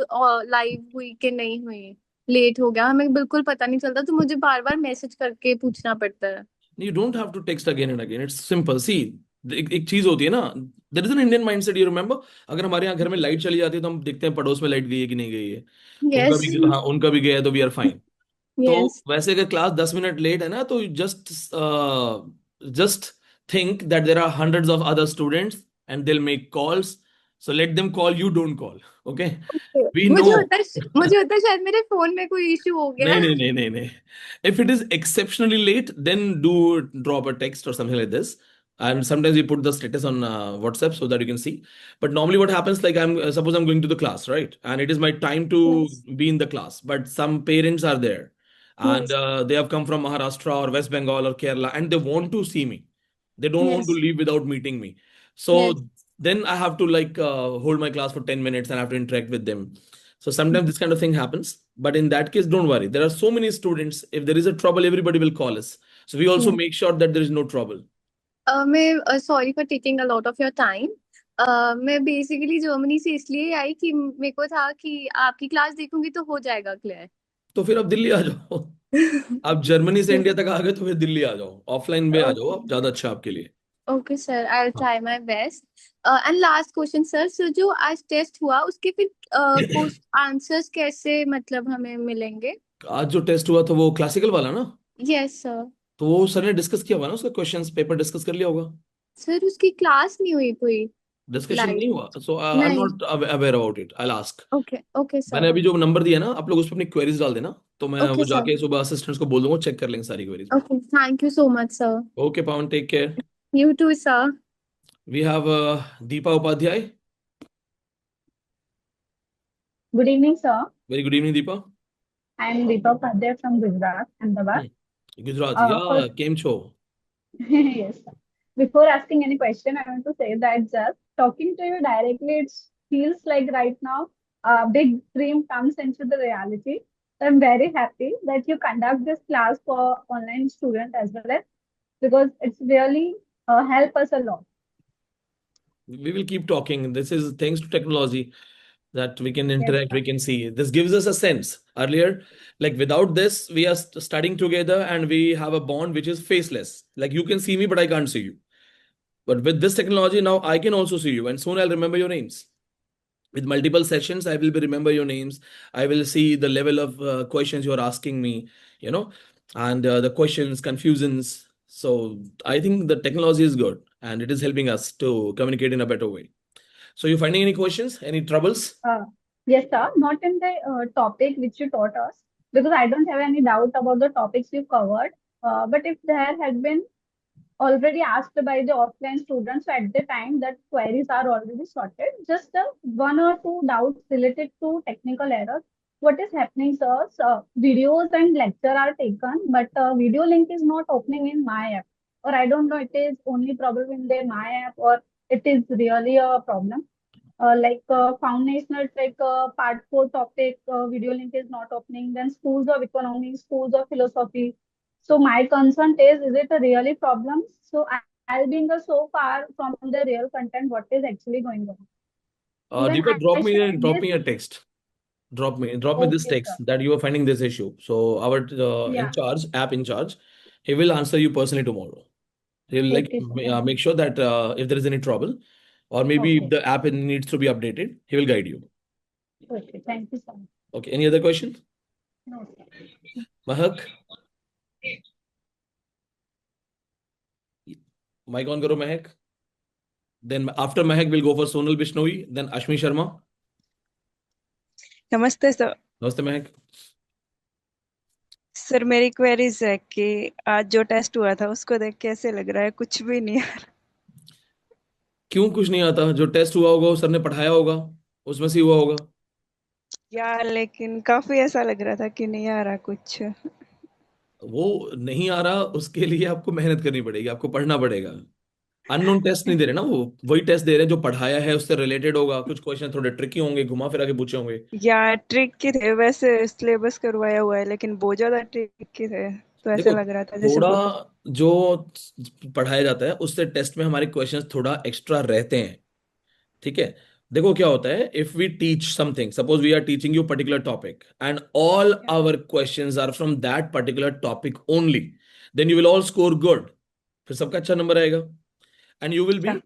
लाइव हुई कि नहीं हुई लेट हो गया हमें बिल्कुल पता नहीं चलता तो मुझे बार बार मैसेज करके पूछना पड़ता है You don't have to text again and again. It's simple. See, एक चीज होती है ना, there is an Indian mindset. You remember? अगर हमारे यहाँ घर में लाइट चली जाती है तो हम देखते हैं पड़ोस में लाइट गई है कि नहीं गई है. यस उनका भी गया है तो वी आर फाइन. तो यस वैसे अगर क्लास 10 मिनट लेट है ना तो just think that there are hundreds of other students and they will make calls. So let them call, you don't call. Okay, we know. मुझे होता है शायद मेरे फोन में कोई इशू हो गया नहीं, नहीं, नहीं, नहीं, नहीं. If it is exceptionally late, then do drop a text or something like this. And sometimes we put the status on WhatsApp so that you can see. But normally, what happens, like suppose I'm going to the class, right? And it is my time to Yes. be in the class. But some parents are there, and Yes. they have come from Maharashtra or West Bengal or Kerala, and they want to see me. They don't want to Yes. leave without meeting me. So Yes. then I have to like hold my class for 10 minutes and I have to interact with them. So sometimes this kind of thing happens. But in that case, don't worry. There are so many students. If there is a trouble, everybody will call us. So we also Yeah. make sure that there is no trouble. मैं sorry for taking a lot of your time मैं basically Germany से इसलिए आई कि मेरे को था कि आपकी क्लास देखूंगी तो हो जाएगा क्लियर तो फिर आप दिल्ली आ जाओ. आप जर्मनी से इंडिया तक आ गए तो फिर दिल्ली आ जाओ. ऑफलाइन में आ जाओ, आप ज्यादा अच्छा आपके लिए. ओके सर आई विल हाँ. Try my best and last question sir so जो आज टेस्ट हुआ उसके फिर आंसर्स कैसे मतलब हमें मिलेंगे आज जो टेस्ट हुआ था वो क्लासिकल वाला ना, यस सर तो वो सर ने डिस्कस किया हुआ ना, उसका क्वेश्चंस पेपर डिस्कस कर लिया होगा. सर उसकी क्लास नहीं हुई कोई डिस्कशन लाइव नहीं हुआ. सो आई एम नहीं not aware about it. I ask. Okay okay मैंने सर अभी जो नंबर दिया ना, आप लोग उस पर अपनी क्वेरीज डाल देना, तो मैं ओके वो सर जाके सुबह असिस्टेंट्स को बोल दूंगा, चेक कर लेंगे सारी queries. Okay thank you so much sir okay Pavan, take care. You too sir We have Deepa Upadhyay. Good evening, sir. Very good evening, Deepa. I am Deepa Upadhyay from Gujarat, Ahmedabad. Gujarat. Yeah, First, came show. yes, sir. Before asking any question, I want to say that just talking to you directly, it feels like right now a big dream comes into the reality. So I'm very happy that you conduct this class for online students as well as because it's really help us a lot. We will keep talking. This is thanks to technology that we can Yes, interact, sir. we can see. This gives us a sense. Earlier, like without this, we are studying together and we have a bond which is faceless. Like you can see me, but I can't see you. But with this technology, now I can also see you, and soon I'll remember your names. With multiple sessions, I will remember your names. I will see the level of questions you're asking me, you know, and the questions, confusions. So I think the technology is good and it is helping us to communicate in a better way. So you finding any questions, any troubles? Yes, sir. Not in the topic which you taught us, because I don't have any doubt about the topics you covered. But if there had been already asked by the offline students, so at the time that queries are already sorted, just one or two doubts related to technical errors. What is happening, sir? So, videos and lecture are taken, but video link is not opening in my app. Or I don't know, it is only problem in the my app, or it is really a problem. Foundational Trek part 4 topic, video link is not opening. Then schools of economics, schools of philosophy. So my concern is it a really problem? So I'll be so far from the real content, what is actually going on. Even Deepa, I shared drop this. me a text. Drop me this Okay, text sir. that you are finding this issue. So our Yeah. app in charge, he will answer you personally tomorrow. He'll like Okay, sir. make sure that if there is any trouble, or maybe if Okay. the app needs to be updated, he will guide you. Okay. Thank you, sir. Okay. Any other question? No, sir. Mahak? Mic on karo, Mahak. Then after Mahak, we'll go for Sonal Bishnoi, then Ashmi Sharma. नमस्ते sir. Namaste, Mahak. Sir मेरी queries है कि आज जो test हुआ था उसको देख के ऐसे लग रहा है कुछ भी नहीं आ रहा. क्यों कुछ नहीं आता? जो टेस्ट हुआ होगा, सर ने पढ़ाया होगा, उसमें से हुआ होगा। यार लेकिन काफी ऐसा लग रहा था कि नहीं आ रहा कुछ। वो नहीं आ रहा, उसके लिए आपको मेहनत करनी पड़ेगी, आपको पढ़ना पड़ेगा। अननोन टेस्ट नहीं दे रहे ना, वो वही टेस्ट दे रहे हैं जो पढ़ाया है उससे रिलेटेड होगा। कुछ क्वेश्चन थोड़े ट्रिकी होंगे, घुमा फिरा के पूछे होंगे। यार ट्रिक के थे, वैसे सिलेबस करवाया हुआ है लेकिन बहुत ज्यादा ट्रिक के थे, तो ऐसा देखो, लग रहा था जैसे थोड़ा बहुत। जो पढ़ाया जाता है उससे टेस्ट में हमारे क्वेश्चंस थोड़ा एक्स्ट्रा रहते हैं। ठीक है। देखो क्या होता है, if we teach something, suppose we are teaching you particular topic and all our questions are from that particular topic only, then you will all score good. फिर सबका अच्छा नंबर आएगा। And you will be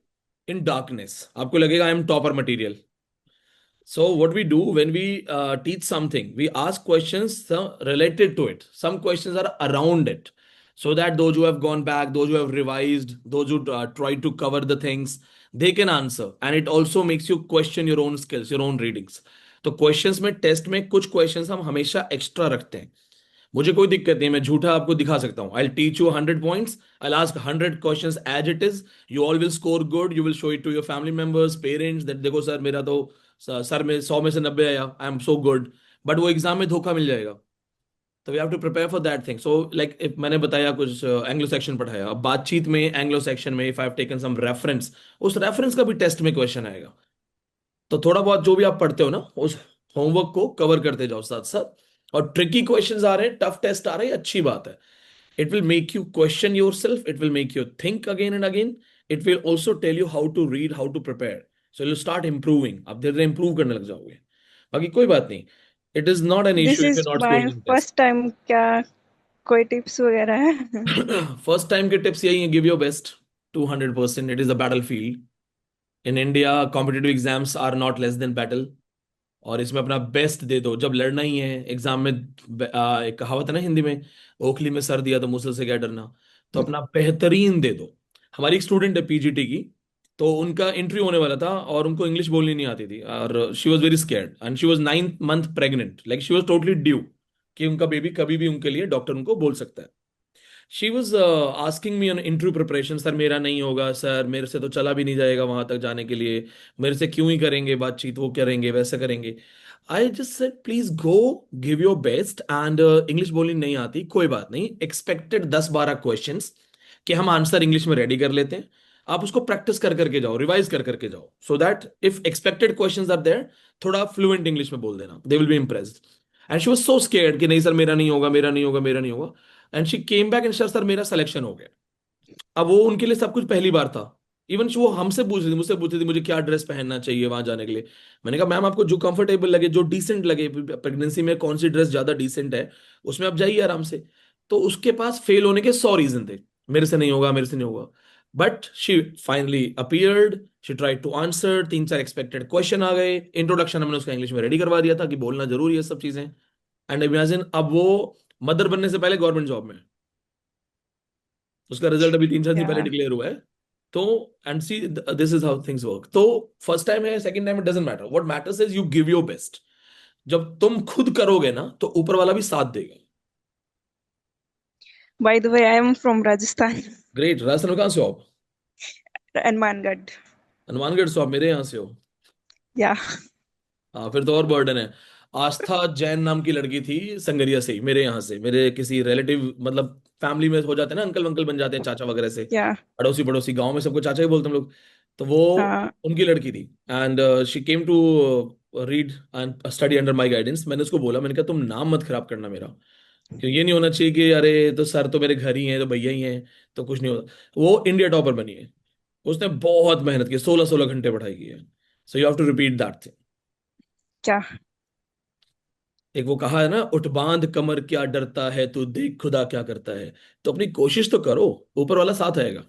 in darkness, आपको लगेगा I am topper material. So what we do when we teach something, we ask questions related to it. Some questions are around it, so that those who have gone back, those who have revised, those who try to cover the things, they can answer. And it also makes you question your own skills, your own readings. तो questions में, test में कुछ questions हम हमेशा extra रखते हैं। मुझे कोई दिक्कत नहीं, मैं झूठा आपको दिखा सकता हूँ। I teach you 100 points, I ask 100 questions as it is, you all will score good, you will show it to your family members, parents, that देखो सर मेरा तो सर में 100 में से 90 आया, I am so good. But वो exam में धोखा मिल जाएगा। तो we have to prepare for that thing. So like if मैंने बताया कुछ एंग्लो सेक्शन पढ़ाया, अब बातचीत में एंग्लो सेक्शन में if I have taken some reference, उस रेफरेंस का भी टेस्ट में क्वेश्चन आएगा। तो थोड़ा बहुत जो भी आप पढ़ते हो ना, उस होमवर्क को कवर करते जाओ साथ साथ। और ट्रिकी क्वेश्चंस आ रहे हैं, टफ टेस्ट आ रहे हैं, अच्छी बात है। It will make you question yourself, it will make you think again and again, it will also tell you how to read, how to prepare. So you start improving, आप धीरे धीरे improve करने लग जाओगे। बाकी कोई बात नहीं, it is not an this issue if is you not my scoring in test. First time, क्या कोई टिप्स वगैरह है? फर्स्ट टाइम के टिप्स यही है, give your best 200%। It is a battle field in India, competitive exams are not less than battle. और इसमें अपना बेस्ट दे दो। जब लड़ना ही है एग्जाम में, एक कहावत है ना हिंदी में, ओखली में सर दिया तो मुसल से क्या डरना। तो अपना बेहतरीन दे दो। हमारी एक स्टूडेंट है पीजीटी की, तो उनका इंटरव्यू होने वाला था और उनको इंग्लिश बोलनी नहीं आती थी, और she was very scared and she was 9th month pregnant, like she was totally due कि उनका बेबी कभी भी उनके लिए डॉक्टर उनको बोल सकता है। She was asking me on interview preparation, sir मेरा नहीं होगा, सर मेरे से तो चला भी नहीं जाएगा वहां तक जाने के लिए, मेरे से क्यों ही करेंगे बातचीत, वो करेंगे वैसे करेंगे। I just said please go, give your best. And English बोलनी नहीं आती कोई बात नहीं, एक्सपेक्टेड 10-12 क्वेश्चंस कि हम आंसर इंग्लिश में रेडी कर लेते हैं। आप उसको प्रैक्टिस कर करके जाओ, रिवाइज कर करके जाओ, so that if expected questions are there, थोड़ा फ्लुएंट इंग्लिश में बोल देना, they will be impressed. And she was so scared कि नहीं सर मेरा नहीं होगा, मेरा नहीं होगा, मेरा नहीं होगा। And she came back and sir मेरा सिलेक्शन हो गया। अब वो उनके लिए सब कुछ पहली बार था। इवन वो हमसे पूछ रही थी, मुझसे पूछ रही थी मुझे क्या ड्रेस पहनना चाहिए वहां जाने के लिए। मैंने कहा मैम आपको जो कंफर्टेबल लगे, जो डिसेंट लगे, प्रेगनेंसी में कौन सी ड्रेस ज्यादा डिसेंट है उसमें आप जाइए आराम से। तो उसके पास फेल होने के 100 रीजन थे, मेरे से नहीं होगा, मेरे से नहीं होगा। But she finally appeared, she tried to answer, 3-4 expected question आ गए, इंट्रोडक्शन हमने उसका इंग्लिश में रेडी करवा दिया था कि बोलना जरूरी है सब चीजें। एंड इमेजिन अब वो मदर बनने से पहले गवर्नमेंट जॉब में, उसका रिजल्ट अभी 3-4 दिन पहले डिक्लेयर हुआ है। तो and see this is how things work. तो फर्स्ट टाइम है, second time, it doesn't matter, what matters is you give your best. जब तुम खुद करोगे ना तो ऊपर वाला भी साथ देगा। By the way I am from Rajasthan. Great. Rajasthan में कहाँ से हो आप? हनुमानगढ़। हनुमानगढ़ से? आप मेरे यहाँ से हो? या हाँ, फिर तो और बर्डन है। आस्था जैन नाम की लड़की थी संगरिया से ही, मेरे यहाँ से, मेरे किसी रिलेटिव, मतलब फैमिली में हो जाते हैं ना, अंकल वंकल बन जाते हैं चाचा वगैरह से, या अड़ोसी पड़ोसी, गांव में सबको चाचा ही बोलते हैं हम लोग। तो वो हाँ उनकी लड़की थी and she came to read and study under my guidance. मैंने उसको बोला, मैंने कहा तुम नाम मत खराब करना मेरा, क्योंकि ये नहीं होना चाहिए कि अरे तो सर तो मेरे घर ही हैं, तो भैया ही हैं, तो कुछ नहीं होता। वो इंडिया टॉपर बनी है, उसने बहुत मेहनत की, 16-16 घंटे पढ़ाई की है। So you have to repeat that thing. क्या? एक वो कहा है ना, उठ बांध कमर क्या डरता है, तू देख खुदा क्या करता है। तो अपनी कोशिश तो करो, ऊपर वाला साथ आएगा,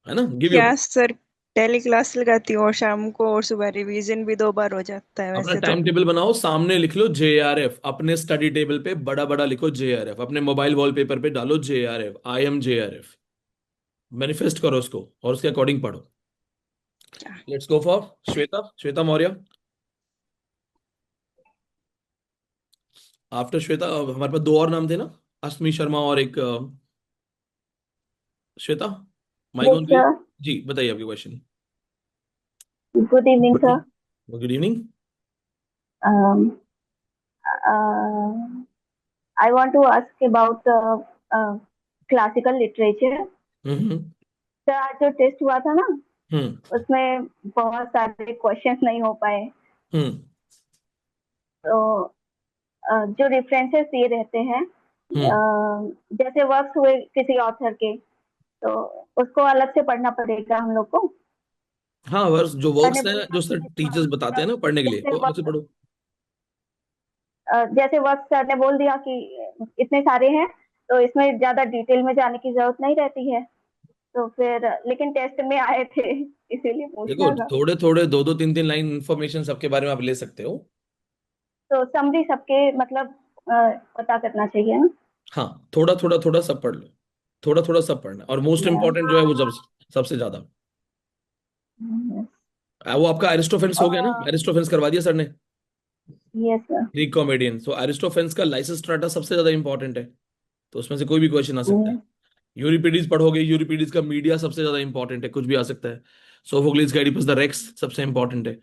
है ना। गिव योर क्या सर, डेली क्लास लगाती हूँ और शाम को और सुबह रिवीजन भी 2 बार हो जाता है अपना वैसे तो। टाइम टेबल बनाओ, सामने लिख लो JRF, अपने स्टडी टेबल पे बड़ा बड़ा लिखो JRF, अपने मोबाइल वॉलपेपर पे डालो JRF, I am JRF, manifest करो उसको और उसके अकॉर्डिंग पढ़ो। Let's go for Shweta, Shweta Maurya. After Shweta हमारे पास 2 और नाम थे ना, अश्मी शर्मा और एक Shweta. Mic on Yes, please. sir. जी बताइए आपके question. Good evening, sir. Good evening. Um, I want to ask about classical literature. Hmm sir, आज जो टेस्ट हुआ था ना, हम्म उसमें बहुत सारे क्वेश्चंस नहीं हो पाए, हम्म तो जो रेफरेंसेस दिए रहते हैं, जैसे वर्क्स हुए किसी ऑथर के, तो उसको अलग से पढ़ना पड़ेगा हम लोग को। हाँ, वर्स जो मैंने वर्क्स हैं जो सर टीचर्स बताते हैं ना पढ़ने के लिए, जैसे वो अलग से पढ़ो। जैसे वर्क सर ने बोल दिया कि इतने सारे हैं, तो इसमें ज्यादा डिटेल में जाने की जरूरत नहीं रहती है, तो फिर लेकिन टेस्ट में आए थे इसीलिए देखो, पूछना था। थोड़े थोड़े 2-2 3-3 लाइन इंफॉर्मेशन सबके बारे में आप ले सकते हो। तो समरी सबके मतलब पता करना चाहिए ना। हाँ, थोड़ा थोड़ा थोड़ा सब पढ़ लो, थोड़ा थोड़ा सब पढ़ना, और मोस्ट इंपॉर्टेंट जो है वो सबसे ज्यादा। वो आपका एरिस्टोफेंस हो गया ना? एरिस्टोफेंस करवा दिया सर ने, yes sir. Greek comedian. So Aristophanes का लाइसिस्ट्राटा सबसे ज्यादा इंपॉर्टेंट है, तो उसमें से कोई भी क्वेश्चन आ सकता है। यूरिपिडीज पढ़ोगे, यूरिपिडीज का मीडिया सबसे ज्यादा इंपॉर्टेंट है, कुछ भी आ सकता है। सोफोक्लिस का एडिपस द रेक्स सबसे इंपॉर्टेंट है।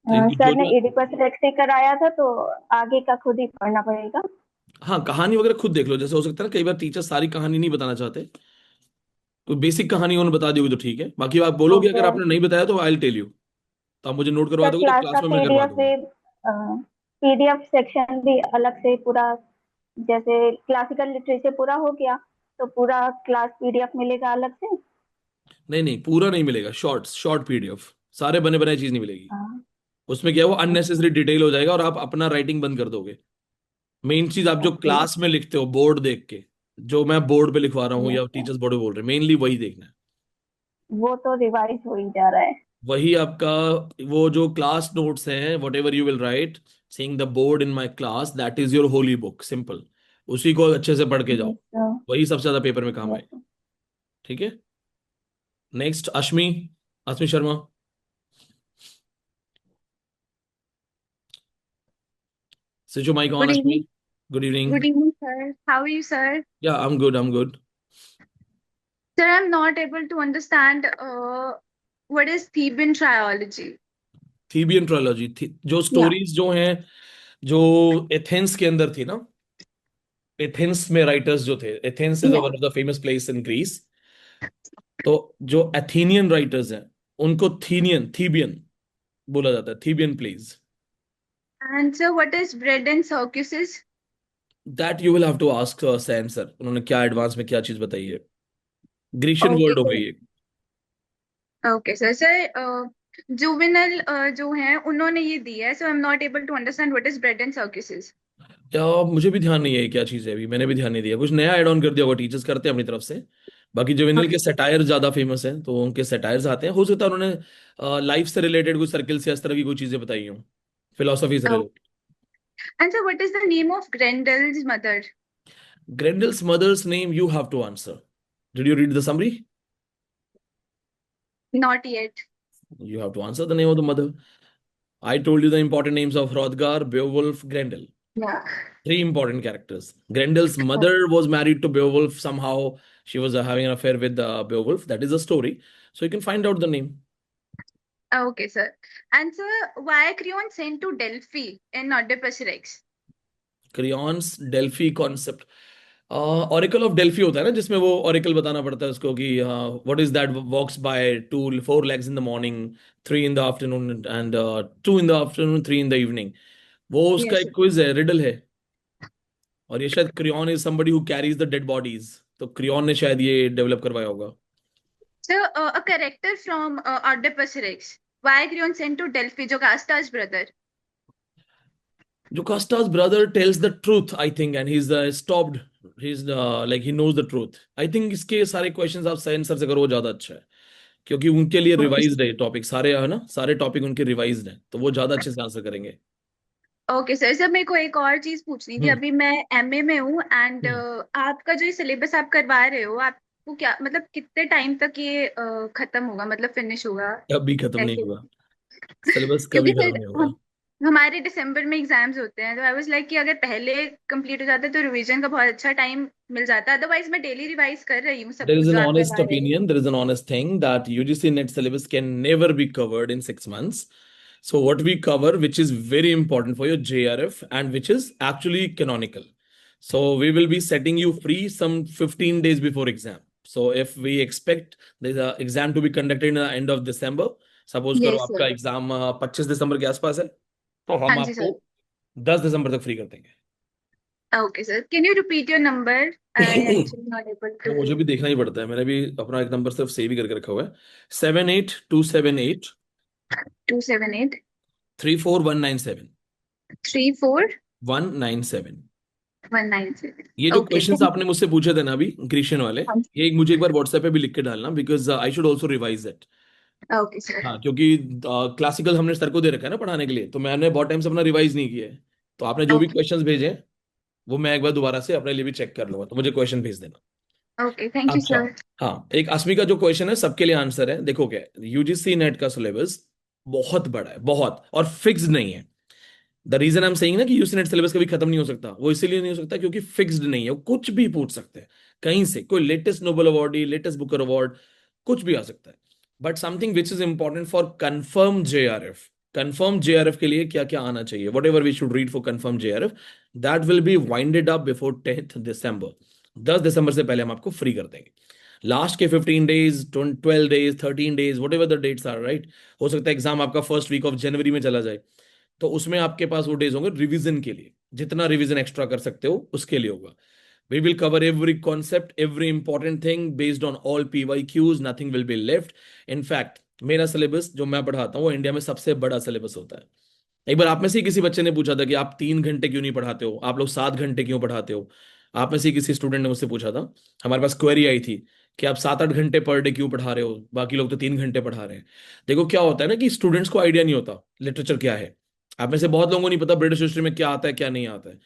तो इनकी सर जो ने जो एडिपस रेक्स से कराया था, तो आगे का खुद ही पढ़ना पड़ेगा। हाँ, कहानी वगैरह खुद देख लो। जैसे हो सकता है ना, कई बार टीचर सारी कहानी नहीं बताना चाहते, तो बेसिक कहानी उन्होंने बता दी होगी तो ठीक है, बाकी आप बोलोगे अगर आपने नहीं बताया तो आई विल टेल यू, तो आप मुझे नोट करवा सर दोगे तो क्लास का क्लास में मैं करवा दूंगा। पीडीएफ सेक्शन भी अलग से पूरा, जैसे क्लासिकल लिटरेचर पूरा हो गया तो पूरा क्लास पीडीएफ मिलेगा अलग से। नहीं नहीं, पूरा नहीं मिलेगा, शॉर्ट पीडीएफ, सारे बने बनाए चीज नहीं मिलेगी। उसमें क्या है, वो अननेसेसरी डिटेल हो जाएगा और आप अपना राइटिंग बंद कर दोगे। मेन चीज आप जो क्लास में लिखते हो बोर्ड देख के, जो मैं बोर्ड पे लिखवा रहा हूँ या टीचर्स बोर्ड पे बोल रहे हैं, मेनली वही देखना है। वो तो रिवाइज हो ही जा रहा है। वही आपका, वो जो क्लास नोट्स हैं, what ever you will write seeing the board in my class, that is your Holi book, simple. उसी को अच्छे से पढ़ के जाओ, वही सबसे ज्यादा पेपर में काम आएगा। ठीक है, next Ashmi, Ashmi Sharma. Switch your mic on, Good Ashmi. evening. Good evening. Good evening, sir. How are you, sir? Yeah, I'm good. I'm good. Sir, I'm not able to understand what is Theban trilogy. Theban trilogy जो stories जो हैं, जो Athens के अंदर थी ना, Athens में writers जो थे, Athens is one of the famous place in Greece, तो जो एथेनियन राइटर्स हैं उनको थीबियन बोला जाता है, Theban place. And sir, what is bread and circuses? That you will have to ask सैन सर, उन्होंने क्या एडवांस में क्या चीज बताई है। ग्रीशियन वर्ड हो गई है। Okay, sir. Sir, juvenal जो हैं उन्होंने ये दिया है, so I'm not able to understand what is bread and circuses. या मुझे भी ध्यान नहीं है क्या चीज है, अभी मैंने भी ध्यान नहीं दिया, कुछ नया ऐड ऑन कर दिया होगा, टीचर्स करते हैं अपनी तरफ से। बाकी जुवेनिल के सटायर ज्यादा फेमस हैं, तो उनके सटायर्स आते हैं। हो सकता है उन्होंने लाइफ से रिलेटेड कुछ सर्किल से इस तरह की कोई चीजें बताई हों, फिलोसफी से related. And sir, what is the name of Grendel's mother? Grendel's mother's name you have to answer. Did you read the summary? Not yet. You have to answer the name of the mother. I told you the important names of Hrothgar, Beowulf, Grendel. Yeah. 3 important characters. Grendel's mother was married to Beowulf somehow. She was having an affair with Beowulf. That is the story. So you can find out the name. Okay, sir. And sir, why Creon sent to Delphi in Oedipus Rex? Creon's Delphi concept. Oracle of Delphi होता है ना, जिसमें वो oracle बताना पड़ता है उसको कि what is that walks by 4 legs in the morning, 3 in the afternoon and 2 in the afternoon, 3 in the evening. वो उसका Yes, एक क्विज है, रिडल है, और ये शायद crayon is somebody who carries the dead bodies, तो क्रियॉन ने शायद ये डेवलप करवाया होगा। sir, a character from Oedipus Rex. Why Creon sent to Delphi, Jocasta's brother? Jocasta's brother tells the truth, I think, and he's stopped. He's like he knows the truth. I think इसके सारे questions आप सही answer से करो, वो ज्यादा अच्छा है, क्योंकि उनके लिए रिवाइज्ड है टॉपिक सारे, है ना, सारे टॉपिक उनके रिवाइज्ड हैं, तो वो ज्यादा अच्छे से आंसर करेंगे। Okay sir. सर मेरे को एक और चीज पूछनी थी। अभी मैं एमए में हूँ एंड आपका जो ये सिलेबस आप करवा रहे हो, आपको क्या मतलब कितने टाइम तक ये खत्म होगा, मतलब फिनिश होगा? कभी खत्म नहीं कैसे? होगा सिलेबस, क्योंकि कभी खत्म फिर नहीं होगा। हमारे दिसंबर में एग्जाम्स होते हैं, तो आई वाज लाइक कि अगर पहले कंप्लीट हो जाता तो रिवीजन का बहुत अच्छा टाइम मिल जाता। अदरवाइज मैं डेली रिवाइज कर रही हूँ सब There कुछ is जो an आप honest करवा रहे हो। opinion, there is an honest thing that UGC NET syllabus can never be covered in 6 months. So what we cover, which is very important for your JRF and which is actually canonical. So we will be setting you free some 15 days before exam. So if we expect the exam to be conducted in the end of December, suppose करो yes आपका sir. Exam 25 दिसंबर के आसपास है, तो हाँ हम जी आपको sir. 10 दिसंबर तक फ्री कर देंगे। Okay sir, can you repeat your number? I actually not able तो मुझे टू। भी देखना ही पड़ता है, मैंने भी अपना एक नंबर सिर्फ सेव ही करके रखा हुआ है। 78278 278 34197 34 197। 197। ये जो ओके क्वेश्चंस थैंक आपने मुझसे पूछे थे ना अभी ग्रीशियन वाले, यू। ये मुझे एक बार व्हाट्सएप पे भी लिख के डालना, because I should also revise it. Okay sir. हाँ, क्योंकि क्लासिकल हमने सर को दे रखा है ना पढ़ाने के लिए, तो मैंने बहुत टाइम से अपना रिवाइज नहीं किया है। तो आपने जो भी ओके क्वेश्चंस भेजे हैं, वो मैं एक बार दोबारा से अपने लिए भी चेक कर लूंगा, तो मुझे क्वेश्चन भेज देना। ओके थैंक यू अच्छा, सर। हाँ, एक आसमी का जो क्वेश्चन है सबके लिए आंसर है। देखो क्या, यूजीसी नेट का सिलेबस बहुत बड़ा है, बहुत, और फिक्स्ड नहीं है। The reason I am saying ना कि यूजीसी नेट सिलेबस कभी खत्म नहीं हो सकता, वो इसीलिए नहीं हो सकता क्योंकि फिक्स्ड नहीं है, वो कुछ भी पूछ सकते हैं कहीं से, कोई latest Nobel awardee, latest Booker award, कुछ भी आ सकता है। But something which is important for confirm JRF के लिए क्या क्या आना चाहिए, whatever we should read for confirm JRF, that will be winded up before 10th December. 10 दिसंबर से पहले हम आपको फ्री कर देंगे। लास्ट के 15 days, 12 days, 13 days, whatever the dates are, right. हो सकता है एग्जाम आपका फर्स्ट वीक ऑफ जनवरी में चला जाए, तो उसमें आपके पास वो डेज होंगे रिवीजन के लिए, जितना रिवीजन एक्स्ट्रा कर सकते हो उसके लिए होगा। We will cover every concept, every important thing based on all PYQs, nothing will be left. In fact मेरा सिलेबस जो मैं पढ़ाता हूँ वो इंडिया में सबसे बड़ा सिलेबस होता है। एक बार आप में से किसी बच्चे ने पूछा था कि आप 3 घंटे क्यों नहीं पढ़ाते हो, आप लोग 7 घंटे क्यों पढ़ाते हो। आप में से किसी स्टूडेंट ने मुझसे पूछा था, हमारे पास क्वेरी आई थी कि आप 7-8 घंटे पर डे क्यों पढ़ा रहे हो, बाकी लोग तो 3 घंटे पढ़ा रहे हैं। देखो क्या होता है ना कि स्टूडेंट्स को आइडिया नहीं होता लिटरेचर क्या है। आप में से बहुत लोगों को नहीं पता ब्रिटिश हिस्ट्री में क्या आता है क्या नहीं आता है।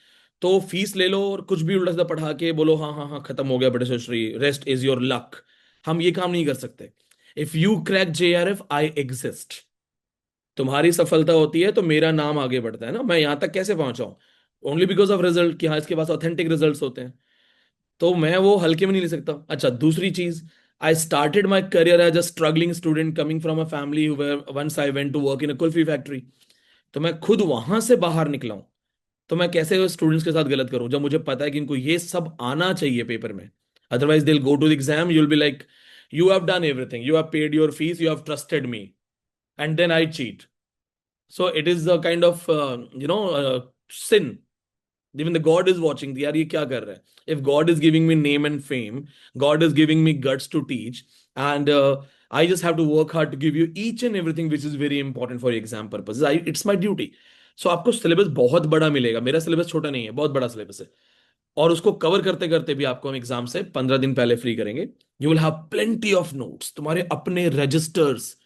तो फीस ले लो और कुछ भी उल्टा सीधा पढ़ा के बोलो हाँ हाँ हाँ खत्म हो गया British history, rest is your luck. हम ये काम नहीं कर सकते। If you crack JRF, I exist. तुम्हारी सफलता होती है तो मेरा नाम आगे बढ़ता है ना। मैं यहां तक कैसे पहुंचा हूं, ओनली बिकॉज ऑफ रिजल्ट, कि हाँ इसके पास ऑथेंटिक रिजल्ट्स होते हैं, तो मैं वो हल्के में नहीं ले सकता। अच्छा, दूसरी चीज, I started my career as a struggling student coming from a family once I went to work in a kulfi factory. तो मैं खुद वहां से बाहर निकला हूं, तो मैं कैसे स्टूडेंट्स के साथ गलत करूं जब मुझे पता है कि इनको ये सब आना चाहिए पेपर में। Otherwise they go to the exam, you will be like you have done everything, you have paid your fees, you have trusted me, and then I cheat. So it is a kind of sin. Even the God is watching. यार ये क्या कर रहा है? If God is giving me name and fame, God is giving me guts to teach, and I just have to work hard to give you each and everything which is very important for your exam purposes. It's my duty. So आपको syllabus बहुत बड़ा मिलेगा, मेरा syllabus छोटा नहीं है, बहुत बड़ा सिलेबस है। और उसको कवर करते करते भी आपको हम एग्जाम से 15 दिन पहले फ्री करेंगे। You will have plenty of notes, तुम्हारे अपने रजिस्टर्स,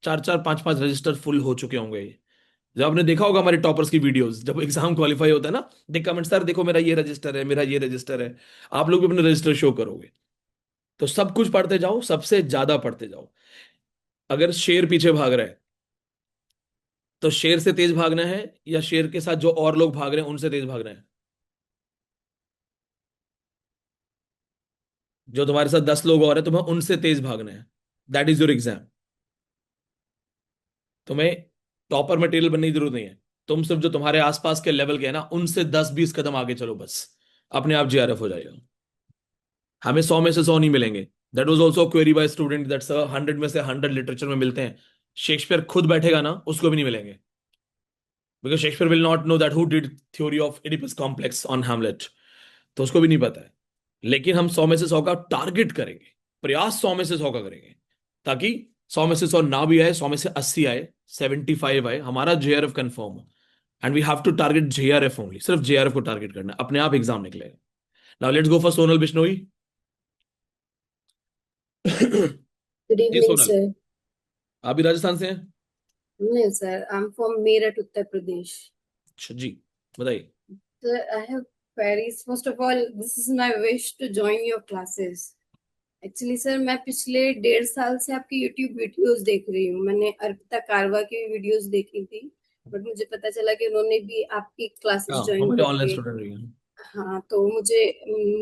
4-4, 5-5 रजिस्टर फुल हो चुके होंगे। जब आपने देखा होगा हमारे टॉपर्स की वीडियोस, जब एग्जाम क्वालिफाई होता है ना, देख कमेंट, सर देखो मेरा ये रजिस्टर है, मेरा ये रजिस्टर है। आप लोग भी अपने रजिस्टर शो करोगे, तो सब कुछ पढ़ते जाओ, सबसे ज्यादा पढ़ते जाओ। अगर शेर पीछे भाग रहा है तो शेर से तेज भागना है, या शेर के साथ जो और लोग भाग रहे हैं उनसे तेज भागना है। जो तुम्हारे साथ 10 लोग और हैं, तुम्हें उनसे तेज भागना है। That is your exam. तुम्हें टॉपर मटेरियल बनने की जरूरत नहीं है, तुम सिर्फ जो तुम्हारे आसपास के लेवल के है ना उनसे 10-20 कदम आगे चलो, बस अपने आप JRF हो जाएगा। हमें 100 में से 100 नहीं मिलेंगे। That was also query by student, that's 100 में से 100 लिटरेचर में मिलते हैं। शेक्सपियर खुद बैठेगा ना, उसको भी नहीं मिलेंगे, because Shakespeare will not know that who did theory of Oedipus complex on Hamlet, तो उसको भी नहीं पता है। लेकिन हम 100 में से 100 का टारगेट करेंगे, प्रयास 100 में से 100 का करेंगे, ताकि 100 में से 100 ना भी आए, 100 में से 80 आए, 75 आए, हमारा JRF कंफर्म हो। And we have to target JRF only, सिर्फ JRF को टारगेट करना है, अपने आप एग्जाम निकलेगा। Now let's go for Sonal Bishnoi. Good जी evening, सोनल, sir. आप भी राजस्थान से हैं? No, sir. I'm from Meerut, Uttar Pradesh. अच्छा जी, बताइए। Sir, I have queries. First of all, this is my wish to join your classes. Actually sir मैं पिछले 1.5 साल से आपकी YouTube वीडियोस देख रही हूँ। मैंने अर्पिता कारवा की वीडियोस देखी थी, बट मुझे पता चला कि उन्होंने भी आपकी क्लासेस हाँ, ज्वाइन हम भी ऑनलाइन करके, स्टूडेंट रही हैं। हाँ, तो मुझे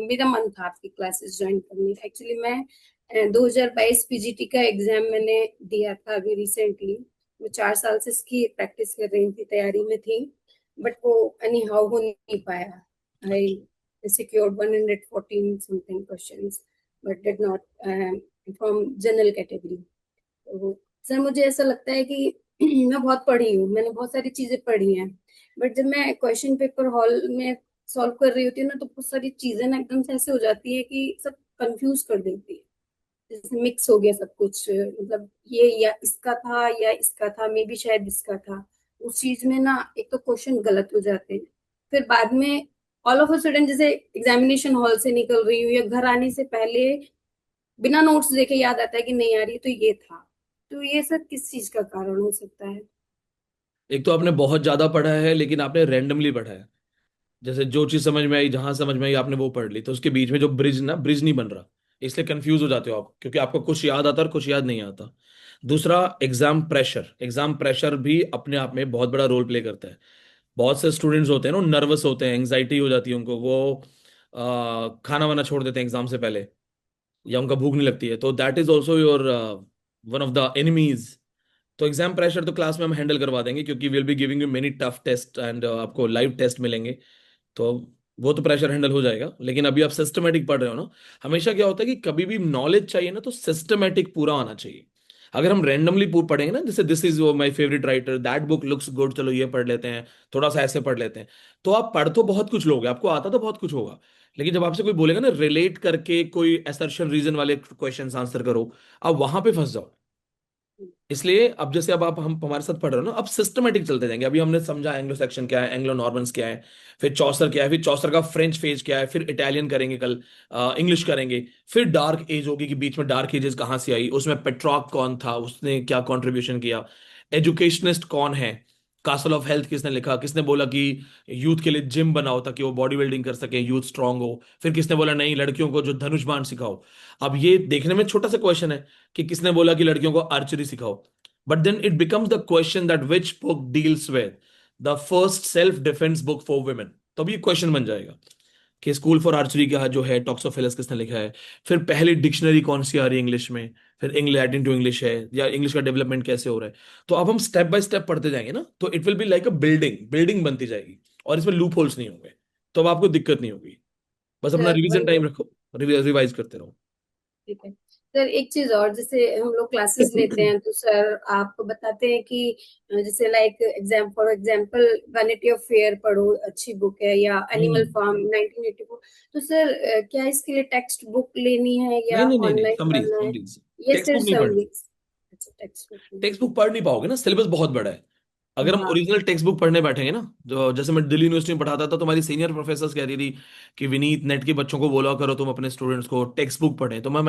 मेरा मन था आपकी क्लासेस ज्वाइन करने। एक्चुअली मैं 2022 पीजीटी का एग्जाम मैंने दिया था अभी रिसेंटली। मैं 4 साल से इसकी प्रैक्टिस कर रही थी, तैयारी में थी, बट वो एनी हाउ हो नहीं पाया। आई secured 114 something questions but did not from general category। तो सर मुझे ऐसा लगता है कि मैं बहुत पढ़ी हूँ, मैंने बहुत सारी चीजें पढ़ी हैं, बट जब मैं क्वेश्चन पेपर हॉल में सॉल्व कर रही होती हूँ ना, तो बहुत सारी चीजें ना एकदम से ऐसे हो जाती है कि सब कंफ्यूज कर देती है। जैसे मिक्स हो गया सब कुछ, मतलब ये या इसका था या इसका था, मे बी शायद इसका था। उस चीज में ना एक तो क्वेश्चन गलत हो जाते हैं, फिर बाद में ऑल ऑफ अ सडन जैसे एग्जामिनेशन हॉल से निकल रही हूँ या घर आने से पहले बिना नोट्स देखे याद आता है कि नहीं यार ये तो ये था। तो ये सब किस चीज का कारण हो सकता है? एक तो आपने बहुत ज्यादा पढ़ा है, लेकिन आपने रैंडमली पढ़ा है। जैसे जो चीज समझ में आई, जहां समझ में आई आपने वो पढ़ ली, तो उसके बीच में जो ब्रिज नहीं बन रहा, इसलिए कंफ्यूज हो जाते हो आप, क्योंकि आपको कुछ याद आता है और कुछ याद नहीं आता। दूसरा, एग्जाम प्रेशर भी अपने आप में बहुत बड़ा रोल प्ले करता है। बहुत से स्टूडेंट्स होते हैं ना, नर्वस होते हैं, एंग्जाइटी हो जाती है उनको, वो खाना वाना छोड़ देते हैं एग्जाम से पहले, या उनका भूख नहीं लगती है, तो that is also your one of the enemies. तो एग्जाम प्रेशर तो क्लास में हम हैंडल करवा देंगे, क्योंकि will be giving you many tough test and आपको लाइव टेस्ट मिलेंगे, तो वो तो प्रेशर हैंडल हो जाएगा। लेकिन अभी आप सिस्टमेटिक पढ़ रहे हो ना। हमेशा क्या होता है कि कभी भी नॉलेज चाहिए ना, तो सिस्टमेटिक पूरा आना चाहिए। अगर हम रैंडमली पढ़ेंगे ना, जैसे this is my favourite writer, that book looks good, चलो ये पढ़ लेते हैं, थोड़ा सा ऐसे पढ़ लेते हैं, तो आप पढ़ तो बहुत कुछ लोगे, आपको आता तो बहुत कुछ होगा, लेकिन जब आपसे कोई बोलेगा ना रिलेट करके कोई असर्शन रीजन वाले क्वेश्चन आंसर करो, आप वहां पे फंस जाओ। इसलिए अब जैसे अब आप हम हमारे साथ पढ़ रहे हो ना, अब सिस्टमेटिक चलते जाएंगे। अभी हमने समझा एंग्लो सेक्शन क्या है, एंग्लो नॉर्मन्स क्या है, फिर चौसर क्या है, फिर चौसर का फ्रेंच फेज क्या है, फिर इटालियन करेंगे, कल इंग्लिश करेंगे, फिर डार्क एज होगी कि बीच में डार्क एजेस कहाँ से आई, उसमें पेट्रॉक कौन था, उसने क्या कॉन्ट्रीब्यूशन किया, एजुकेशनिस्ट कौन है, कासल ऑफ हेल्थ किसने लिखा, किसने बोला कि यूथ के लिए जिम बनाओ ताकि वो बॉडी बिल्डिंग कर सके, यूथ स्ट्रांग हो, फिर किसने बोला नहीं लड़कियों को जो धनुष बाण सिखाओ। अब ये देखने में छोटा सा क्वेश्चन है कि किसने बोला कि लड़कियों को आर्चरी सिखाओ, but then it becomes the question that which book deals with the first self defence book for women. तो अभी क्वेश्चन बन जाएगा कि स्कूल फॉर आर्चरी का जो है टॉक्सोफिलस किसने लिखा है, फिर पहली डिक्शनरी कौन सी आ रही है इंग्लिश में, फिर इंग्लिश लैटिन टू इंग्लिश है, या इंग्लिश का डेवलपमेंट कैसे हो रहा है। तो अब हम स्टेप बाय स्टेप पढ़ते जाएंगे ना, तो it will be like a building बनती जाएगी, और इसमें लूप होल्स नहीं होंगे, तो अब आपको दिक्कत नहीं होगी। बस अपना सर रिवीजन वन टाइम रखो, रिवाइज करते रहो। ठीक है सर, एक चीज और, जैसे हम लोग क्लासेस लेते हैं तो सर आप बताते हैं कि जैसे like for example vanity of fair पढ़ो, अच्छी बुक है, या एनिमल फार्म 1984। तो सर क्या इसके लिए टेक्स्ट बुक लेनी है या नहीं, ऑनलाइन समरीज पढ़ना है? समरीज ये टेक्स्ट बुक सिर्फ नहीं पढ़नी। समरीज? अच्छा, टेक्स्ट बुक। टेक्स्ट बुक पढ़ नहीं पाओगे ना, सिलेबस बहुत बड़ा है। अगर हम हाँ ओरिजिनल टेक्स्ट बुक पढ़ने बैठेंगे ना, जो जैसे मैं दिल्ली यूनिवर्सिटी में पढ़ाता था, तो हमारी सीनियर प्रोफेसर कहती थी कि विनीत नेट के बच्चों को बोला करो तुम अपने स्टूडेंट्स को टेक्स्ट बुक पढ़ें, तो मैं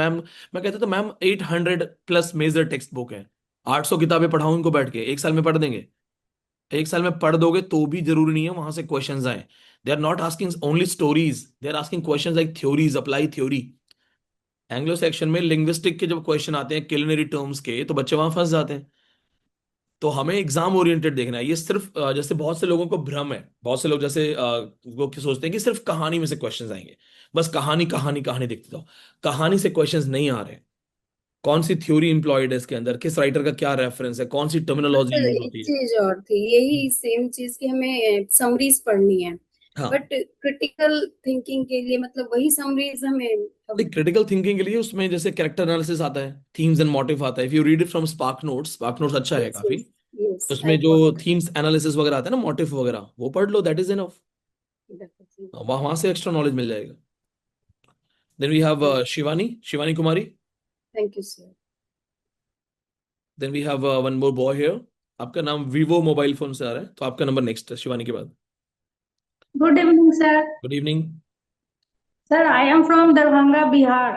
कहता था ma'am 800 plus major textbook है, 800 किताबें पढ़ाऊं इनको बैठ के, एक साल में पढ़ देंगे? एक साल में पढ़ दोगे तो भी जरूरी नहीं है वहां से क्वेश्चंस आए। They are not asking only stories, they are asking questions like theories, apply theory. Anglo section में लिंग्विस्टिक के जब क्वेश्चन आते हैं किलिनरी टर्म्स के, तो बच्चे वहां फंस जाते हैं। तो हमें एग्जाम ओरिएंटेड देखना है। ये सिर्फ जैसे बहुत से लोगों को भ्रम है, बहुत से लोग जैसे वो सोचते हैं कि सिर्फ कहानी में से क्वेश्चंस आएंगे, बस कहानी कहानी कहानी देखते जाओ। कहानी से क्वेश्चंस नहीं आ रहे। कौन सी थ्योरी इंप्लॉयड है इसके अंदर, किस राइटर का क्या रेफरेंस है, कौन सी टर्मिनोलॉजी सर यूज एक होती है। चीज और थी, यही सेम चीज की हमें समरीज पढ़नी है, हाँ, बट क्रिटिकल थिंकिंग के लिए मतलब वही समरीज हमें क्रिटिकल थिंकिंग के लिए उसमें जैसे कैरेक्टर एनालिसिस आता है, थीम्स एंड मोटिव आता है। If you read it from spark notes अच्छा है यस काफी। यस यस उसमें आई जो गॉट थीम्स एनालिसिस वगैरह आता है ना, मोटिव वगैरह, वो पढ़ लो, दैट इज इनफ। इट। वहां से एक्स्ट्रा नॉलेज मिल जाएगा। Then we have Shivani Kumari. Thank you sir. Then we have one more boy here. आपका नाम वीवो मोबाइल फोन से आ रहा है, तो आपका नंबर नेक्स्ट है शिवानी के बाद। Good evening, sir. Good evening. Sir, I am from Darbhanga, Bihar.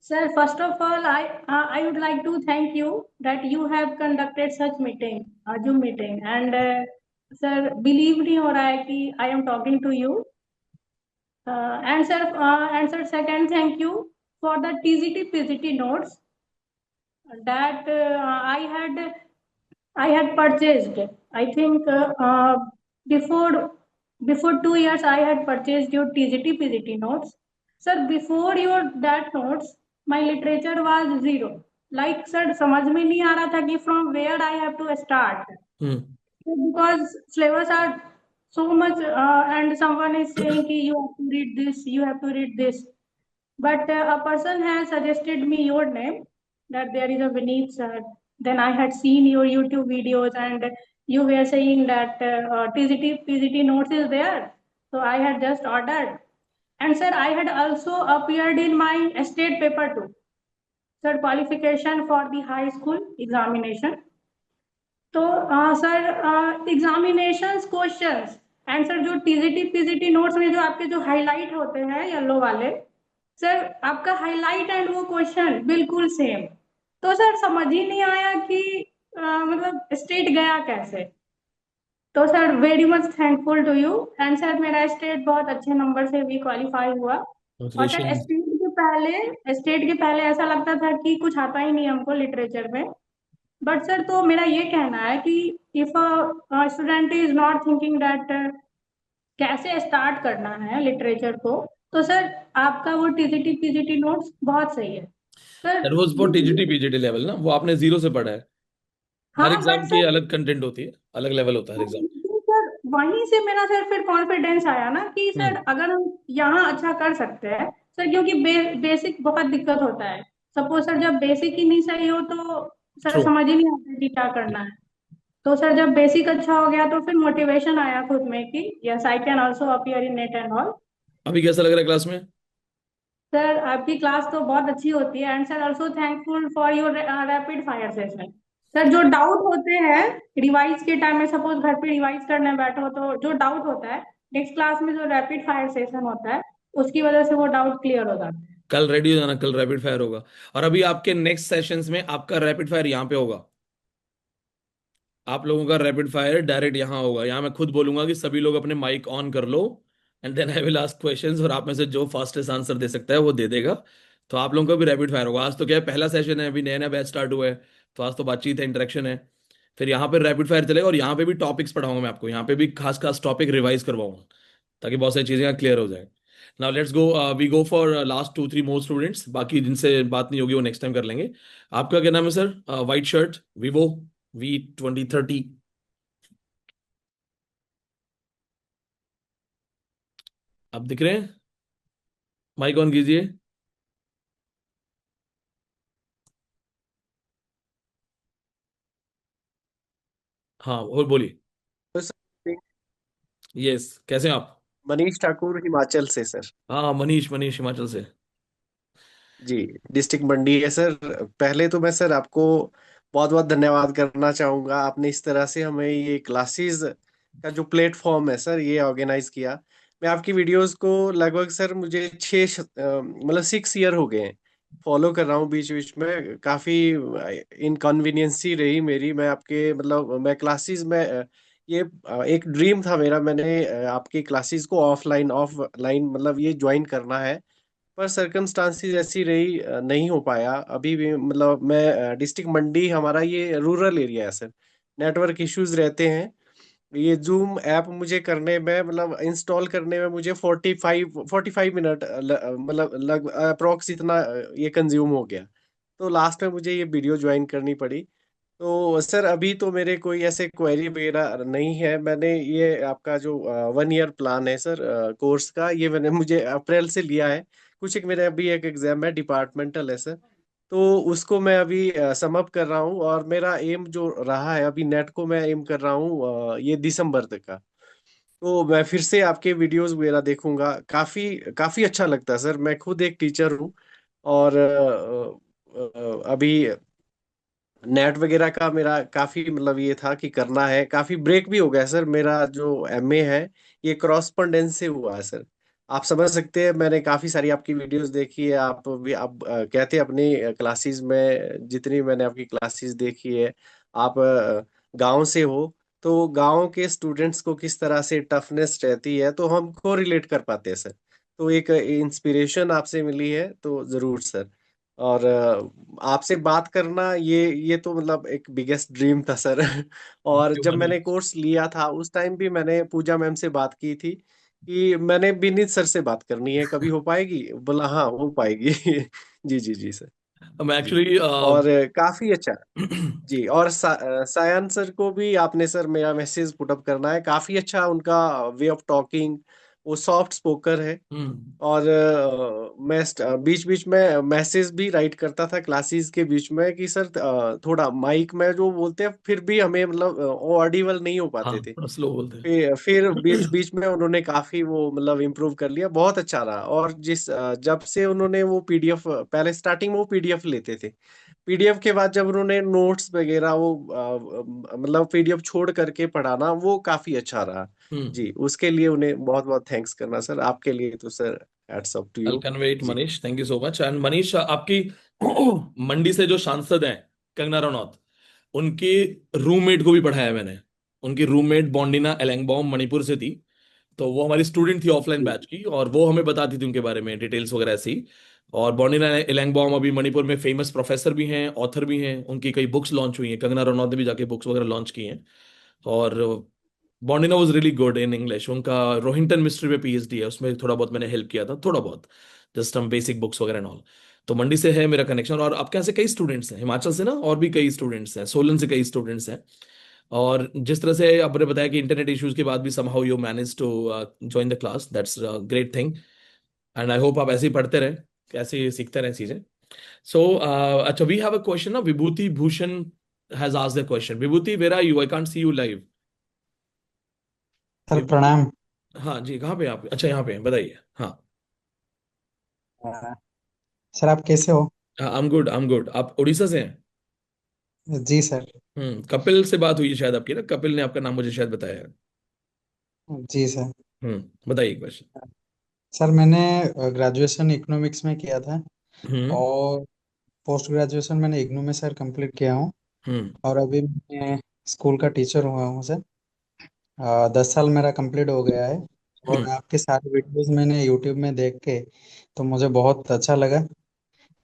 Sir, first of all, I would like to thank you that you have conducted such meeting, Zoom meeting, and sir, believe नहीं हो रहा है कि I am talking to you. And sir, second, thank you for the TGT PGT notes that I had I had purchased. I think before 2 years I had purchased your TGT PGT notes. Sir, before your that notes, my literature was zero. Like sir, समझ में नहीं आ रहा था कि from where I have to start. Because syllabus are so much, and someone is saying कि you have to read this, you have to read this. But a person has suggested me your name, that there is a Vineet sir. Then I had seen your YouTube videos and you were saying that TGT, PGT notes is there. So I had just ordered. And sir, I had also appeared in my state paper too. Sir, qualification for the high school examination. तो sir examinations questions and sir जो TGT PGT notes में जो आपके जो highlight होते हैं yellow वाले, sir आपका हाईलाइट एंड वो क्वेश्चन बिल्कुल सेम। तो सर समझ ही नहीं आया कि मतलब स्टेट गया कैसे। तो sir very much thankful to you. And sir मेरा स्टेट बहुत अच्छे नंबर से भी क्वालिफाई हुआ। और सर स्टेट के पहले ऐसा लगता था कि कुछ आता ही नहीं हमको लिटरेचर में। बट सर तो मेरा ये कहना है कि if student is not thinking that कैसे स्टार्ट करना है लिटरेचर को, तो सर आपका वो टीजीटी पीजीटी नोट्स बहुत सही है sir. That was for TGT PGT level ना, वो आपने जीरो से पढ़ा है। हर हाँ एग्जाम बट की सर अलग कंटेंट होती है, अलग लेवल होता है हर एग्जाम। सर वहीं से मेरा सर फिर कॉन्फिडेंस आया ना कि सर अगर हम यहाँ अच्छा कर सकते हैं सर, क्योंकि बेसिक बहुत दिक्कत होता है। सपोज सर जब बेसिक ही नहीं सही हो तो सर True. समझ ही नहीं आता कि क्या करना है। तो सर जब बेसिक अच्छा हो गया तो फिर मोटिवेशन आया खुद में कि yes I can also appear in net and all. अभी कैसा लग रहा है क्लास में? सर आपकी क्लास तो बहुत अच्छी होती है and sir also thankful for your rapid fire session. Sir जो डाउट होते हैं रिवाइज के टाइम में, सपोज घर पे रिवाइज करने बैठो तो जो डाउट होता है नेक्स्ट क्लास में जो रैपिड फायर सेशन होता है उसकी वजह से वो डाउट क्लियर हो जाता है। कल रेडी हो जाना, कल रैपिड फायर होगा। और अभी आपके नेक्स्ट सेशंस में आपका रैपिड फायर यहाँ पे होगा। आप लोगों का रैपिड फायर डायरेक्ट यहाँ होगा। यहाँ मैं खुद बोलूंगा कि सभी लोग अपने माइक ऑन कर लो and then I will ask questions, और आप में से जो फास्टेस्ट आंसर दे सकता है वो दे देगा। तो आप लोगों का भी रैपिड फायर होगा। आज तो क्या है, पहला सेशन है, अभी नया नया बैच स्टार्ट हुआ है, तो आज तो बातचीत है, इंटरेक्शन है। फिर यहाँ पे रैपिड फायर चलेगा और यहाँ पे भी टॉपिक्स पढ़ाऊंगा मैं आपको। यहाँ पे भी खास खास टॉपिक रिवाइज करवाऊंगा ताकि बहुत सारी चीजें क्लियर हो जाए। Now let's go, we go for last 2-3 more students. बाकी जिनसे बात नहीं होगी वो नेक्स्ट टाइम कर लेंगे। आपका क्या नाम है sir? White shirt, Vivo V2030। आप दिख रहे हैं? माइक ऑन कीजिए। हाँ और बोलिए। यस, कैसे हैं आप? मनीष ठाकुर हिमाचल से सर। हाँ मनीष हिमाचल से। जी, डिस्ट्रिक्ट मंडी है सर। पहले तो मैं सर आपको बहुत बहुत धन्यवाद करना चाहूंगा, आपने इस तरह से हमें ये क्लासेस का जो प्लेटफॉर्म है सर ये ऑर्गेनाइज किया। मैं आपकी वीडियोस को लगभग सर मुझे 6 ईयर हो गए हैं फॉलो कर रहा हूँ। बीच बीच में काफी इनकन्वीनियंसी रही मेरी, मैं आपके मतलब मैं क्लासेस में ये एक ड्रीम था मेरा, मैंने आपकी क्लासेस को ऑफलाइन मतलब ये ज्वाइन करना है, पर सर्कमस्टांसिस ऐसी रही नहीं हो पाया। अभी भी मतलब मैं डिस्ट्रिक्ट मंडी हमारा ये रूरल एरिया है सर, नेटवर्क इश्यूज रहते हैं। ये जूम ऐप मुझे करने में मतलब इंस्टॉल करने में मुझे 45 मिनट मतलब अप्रोक्स इतना ये कंज्यूम हो गया। तो लास्ट में मुझे ये वीडियो ज्वाइन करनी पड़ी। तो सर अभी तो मेरे कोई ऐसे क्वेरी वगैरह नहीं है। मैंने ये आपका जो 1 ईयर प्लान है सर कोर्स का, ये मैंने मुझे अप्रैल से लिया है। कुछ एक मेरे अभी एक एग्जाम है डिपार्टमेंटल है सर, तो उसको मैं अभी सम अप कर रहा हूँ। और मेरा एम जो रहा है अभी नेट को मैं एम कर रहा हूँ ये दिसंबर तक का। तो मैं फिर से आपके वीडियोस वगैरह देखूंगा, काफी काफी अच्छा लगता है सर। मैं खुद एक टीचर हूँ और अभी नेट वगैरह का मेरा काफी मतलब ये था कि करना है। काफी ब्रेक भी हो गया सर, मेरा जो एमए है ये क्रॉसपोंडेंस से हुआ है सर। आप समझ सकते हैं, मैंने काफी सारी आपकी वीडियोस देखी है। आप भी आप कहते हैं अपनी क्लासेस में, जितनी मैंने आपकी क्लासेस देखी है, आप गांव से हो, तो गांव के स्टूडेंट्स को किस तरह से टफनेस रहती है तो हमको रिलेट कर पाते हैं सर। तो एक इंस्पिरेशन आपसे मिली है तो जरूर सर। और आपसे बात करना ये तो मतलब एक बिगेस्ट ड्रीम था सर। और जब मैंने कोर्स लिया था उस टाइम भी मैंने पूजा मैम से बात की थी कि मैंने विनीत सर से बात करनी है, कभी हो पाएगी? बोला हाँ हो पाएगी। जी जी जी सर। मैं जी एक्चुअली और काफी अच्छा। जी और सायन सर को भी आपने सर मेरा मैसेज पुटअप करना है, काफी अच्छा उनका वे ऑफ टॉकिंग, वो सॉफ्ट स्पोकर है। और मैं बीच बीच में मैसेज भी राइट करता था क्लासेस के बीच में कि सर थोड़ा माइक में जो बोलते हैं फिर भी हमें मतलब वो ऑडिबल नहीं हो हाँ पाते थे। थोड़ा स्लो बोलते हैं। फिर बीच बीच में उन्होंने काफी वो मतलब इम्प्रूव कर लिया, बहुत अच्छा रहा। और जब से उन्होंने वो पीडीएफ, पहले स्टार्टिंग में वो पीडीएफ लेते थे, पीडीएफ के बाद जब उन्होंने नोट्स वगैरह वो मतलब पीडीएफ छोड़ करके पढ़ाना, वो काफी अच्छा रहा। जी उसके लिए उन्हें बहुत बहुत थैंक्स करना सर, आपके लिए तो sir hats off to I'll you. convey it, जी Manish, thank you so much. And Manish, आपकी मंडी से जो सांसद हैं कंगना रनौत, उनके रूममेट को भी पढ़ाया मैंने। उनकी रूममेट बॉन्डिना एलेंगबॉम मणिपुर से थी, तो वो हमारी स्टूडेंट थी ऑफलाइन बैच की, और वो हमें बताती थी उनके बारे में डिटेल्स वगैरह ऐसी। और बॉन्डिना एलेंगबॉम अभी मणिपुर में फेमस प्रोफेसर भी हैं, ऑथर भी हैं, उनकी कई बुक्स लॉन्च हुई हैं, कंगना रनौत ने भी जाके बुक्स वगैरह लॉन्च की हैं। और बॉन्डिना was really good in English. उनका रोहिंटन मिस्ट्री में पीएचडी है, उसमें थोड़ा बहुत मैंने हेल्प किया था, थोड़ा बहुत, जस्ट हम बेसिक बुक्स वगैरह एंड ऑल। तो मंडी से है मेरा कनेक्शन। और आपके यहाँ से कई स्टूडेंट्स हैं, हिमाचल से ना, और भी कई स्टूडेंट्स हैं, सोलन से कई स्टूडेंट्स हैं। और जिस तरह से आपने बताया कि इंटरनेट इश्यूज के बाद भी somehow you manage to join the class, that's great thing. And I hope आप ऐसे ही पढ़ते रहें, ऐसे ही सीखते रहें चीजें। सो अच्छा, वी हैव अ क्वेश्चन ना, Vibhuti Bhushan has asked the question. Vibhuti, where are you? I can't see you live. Sir प्रणाम। हाँ जी, कहाँ पे हैं आप? अच्छा यहाँ पे हैं, बताइए। हाँ सर आप कैसे हो? I am good, I am good. आप उड़ीसा से हैं? जी सर। कपिल से बात हुई है शायद आपकी ना, कपिल ने आपका नाम मुझे शायद बताया है। जी सर। बताइए क्वेश्चन। सर मैंने ग्रेजुएशन इकोनॉमिक्स में किया था, हम्म और पोस्ट ग्रेजुएशन मैंने इग्नू में सर कंप्लीट किया हूँ। हम्म और अभी मैं स्कूल का टीचर हुआ हूँ सर। 10 साल मेरा कंप्लीट हो गया है। और आपके सारे वीडियोस मैंने यूट्यूब में देख के तो मुझे बहुत अच्छा लगा।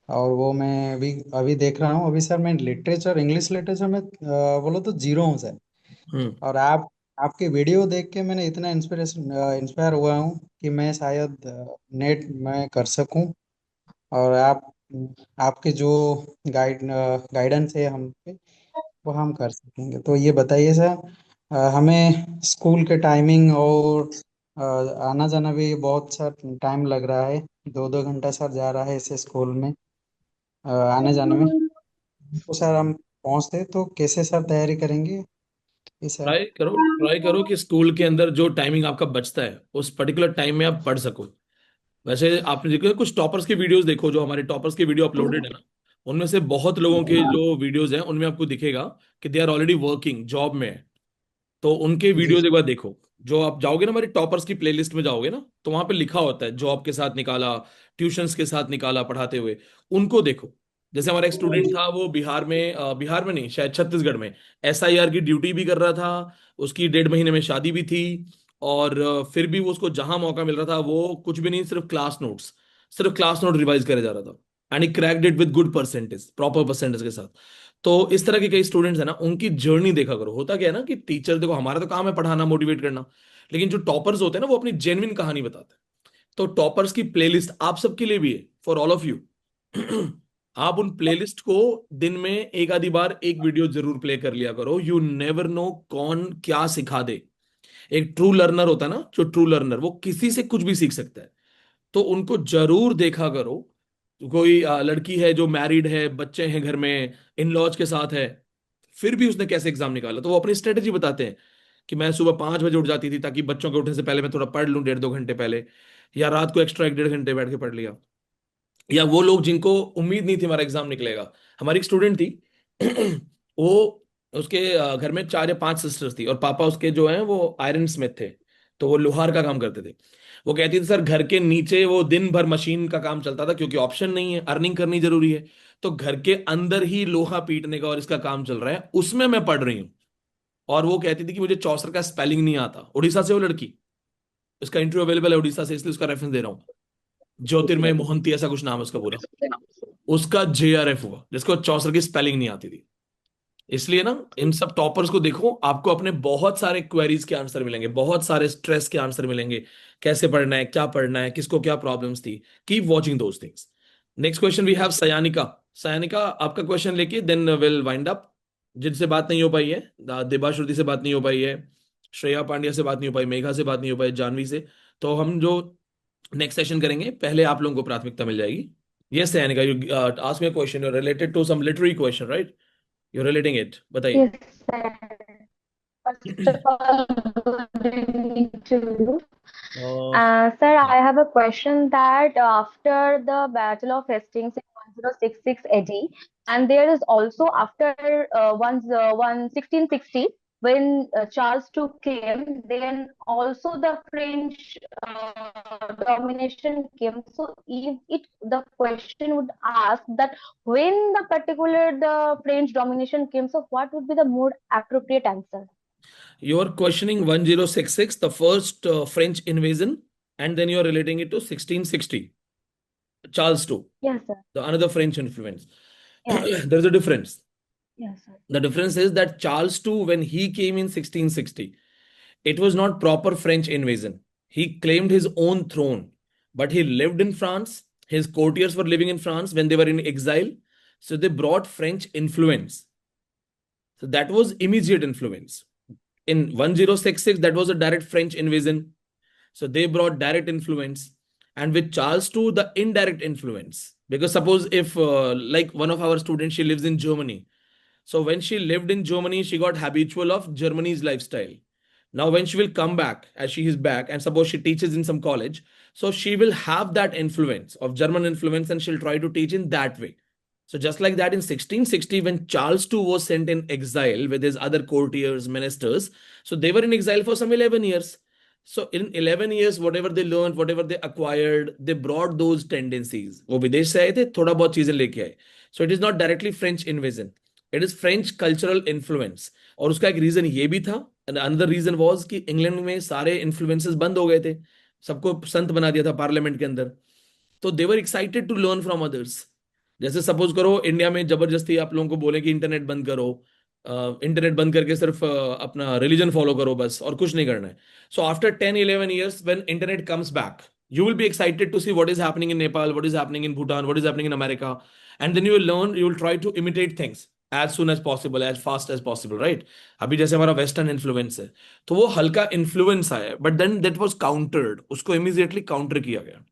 और वो मैं अभी अभी देख रहा हूँ। अभी सर मैं लिटरेचर, इंग्लिश लिटरेचर में बोलो तो जीरो हूँ सर। और आपके वीडियो देख के मैंने इतना इंस्पायर हुआ हूँ कि मैं शायद नेट में कर सकूं। और आपके जो गाइडेंस है हम पे, वो हम कर सकेंगे। तो ये बताइए सर, हमें स्कूल के टाइमिंग और आना जाना भी बहुत सा टाइम लग रहा है। 2-2 घंटा सर जा रहा है इसे स्कूल में, आने जाने में। तो सर हम पहुँचते तो कैसे सर तैयारी करेंगे ये सर? ट्राई करो कि स्कूल के अंदर जो टाइमिंग आपका बचता है उस पर्टिकुलर टाइम में आप पढ़ सको। वैसे आपने देखो, कुछ टॉपर्स के वीडियोस देखो, जो हमारे टॉपर्स के वीडियो अपलोडेड है ना, उनमें से बहुत लोगों के जो वीडियोस हैं उनमें आपको दिखेगा कि they are already working, job में है। तो उनके जी वीडियोस एक बार देखो। जो आप जाओगे ना हमारी टॉपर्स की प्लेलिस्ट में जाओगे ना, तो वहां पे लिखा होता है जॉब के साथ निकाला, ट्यूशंस के साथ निकाला पढ़ाते हुए, उनको देखो। जैसे हमारा एक स्टूडेंट था, वो बिहार में नहीं, शायद छत्तीसगढ़ में एसआईआर की ड्यूटी भी कर रहा था, उसकी 1.5 महीने में शादी भी थी। और फिर भी वो, उसको जहां मौका मिल रहा था वो कुछ भी नहीं, सिर्फ क्लास नोट रिवाइज करे जा रहा था। And he cracked it with good percentage, proper percentage के साथ। तो इस तरह के कई स्टूडेंट्स हैं ना, उनकी जर्नी देखा करो। होता क्या है ना कि टीचर, देखो हमारा तो काम है पढ़ाना, मोटिवेट करना, लेकिन जो टॉपर्स होते हैं ना, वो अपनी जेन्युइन कहानी बताते हैं। तो टॉपर्स की प्लेलिस्ट आप सबके लिए भी है, फॉर ऑल ऑफ यू। आप उन प्लेलिस्ट को दिन में एक आधी बार एक वीडियो जरूर प्ले कर लिया करो। यू नेवर नो कौन क्या सिखा दे। एक ट्रू लर्नर होता है ना, जो ट्रू लर्नर, वो किसी से कुछ भी सीख सकता है। तो उनको जरूर देखा करो। कोई लड़की है जो मैरिड है, बच्चे हैं घर में, इन लॉज के साथ है, फिर भी उसने कैसे एग्जाम निकाला, तो वो अपनी स्ट्रेटेजी बताते हैं कि मैं सुबह 5 बजे उठ जाती थी ताकि बच्चों के उठने से पहले मैं थोड़ा पढ़ लूं, 1.5-2 घंटे पहले, या रात को एक्स्ट्रा 1-1.5 घंटे बैठ के पढ़ लिया। या वो लोग जिनको उम्मीद नहीं थी हमारा एग्जाम निकलेगा। हमारी एक स्टूडेंट थी, वो, उसके घर में 4 या 5 सिस्टर्स थी, और पापा उसके जो हैं वो आयरन स्मिथ थे, तो वो लोहार का काम करते थे। वो कहती थी सर घर के नीचे वो दिन भर मशीन का काम चलता था, क्योंकि ऑप्शन नहीं है, अर्निंग करनी जरूरी है। तो घर के अंदर ही लोहा पीटने का और इसका काम चल रहा है, उसमें मैं पढ़ रही हूँ। और वो कहती थी कि मुझे चौसर का स्पेलिंग नहीं आता। उड़ीसा से वो लड़की, इसका इंटरव्यू अवेलेबल है उड़ीसा से, इसलिए उसका रेफरेंस दे रहा हूँ। ज्योतिर्मय मोहंती, ऐसा कुछ नाम है उसका पूरा, उसका JRF हुआ, जिसको चौसर की स्पेलिंग नहीं आती थी। इसलिए ना इन सब टॉपर्स को देखो, आपको अपने बहुत सारे क्वेरीज के आंसर मिलेंगे, बहुत सारे स्ट्रेस के आंसर मिलेंगे, कैसे पढ़ना है, क्या पढ़ना है, किसको क्या प्रॉब्लम्स थी। Keep watching those things. Next question we have Sayanika. Sayanika, आपका क्वेश्चन लेके देन विल वाइंड अप। जिनसे बात नहीं हो पाई है, देबाश्रुति से बात नहीं हो पाई है, श्रेया पांड्या से बात नहीं हो पाई, मेघा से बात नहीं हो पाई, जानवी से, तो हम जो नेक्स्ट सेशन करेंगे पहले आप लोगों को प्राथमिकता मिल जाएगी। Yes Sayanika, you ask me a question related to some literary question, right? You're relating it. बताइए। Yes, sir. First of all, good evening to you. Sir, I have a question that after the Battle of Hastings in 1066 AD, and there is also after 1660 when Charles II came, then also the French domination came. So, if the question would ask that when the French domination came, so what would be the more appropriate answer? You're questioning 1066, the first French invasion, and then you're relating it to 1660. Charles II, Yes, sir. the another French influence. Yes. There's a difference. Yes, sir. The difference is that Charles II, when he came in 1660, it was not proper French invasion. He claimed his own throne, but he lived in France. His courtiers were living in France when they were in exile. So they brought French influence. So that was immediate influence. In 1066, that was a direct French invasion. So they brought direct influence. And with Charles II, the indirect influence. Because suppose if like one of our students, she lives in Germany. So when she lived in Germany, she got habitual of Germany's lifestyle. Now when she will come back, as she is back, and suppose she teaches in some college, so she will have that influence of German influence and she'll try to teach in that way. So just like that in 1660, when Charles II was sent in exile with his other courtiers, ministers, so they were in exile for some 11 years. So in 11 years, whatever they learned, whatever they acquired, they brought those tendencies. वो विदेश से आए थे, थोड़ा बहुत चीजें लेके आए. So it is not directly French invasion. It is French cultural influence. और उसका एक रीजन ये भी था, another reason was कि इंग्लैंड में सारे इन्फ्लुएंसेस बंद हो गए थे, सबको संत बना दिया था पार्लियामेंट के अंदर. तो they were excited to learn from others. जैसे सपोज करो इंडिया में जबरदस्ती आप लोगों को बोले कि इंटरनेट बंद करो, इंटरनेट बंद करके सिर्फ अपना रिलीजन फॉलो करो बस, और कुछ नहीं करना है. So after 10-11 years when internet comes back, you will be excited to see what is happening in Nepal, what is happening in Bhutan, what is happening in America, and then you will learn, you will try to imitate things as soon as possible, as fast as possible, right? अभी जैसे हमारा western influence है, तो वो हल्का influence आया, but then that was countered, उसको immediately counter किया गया.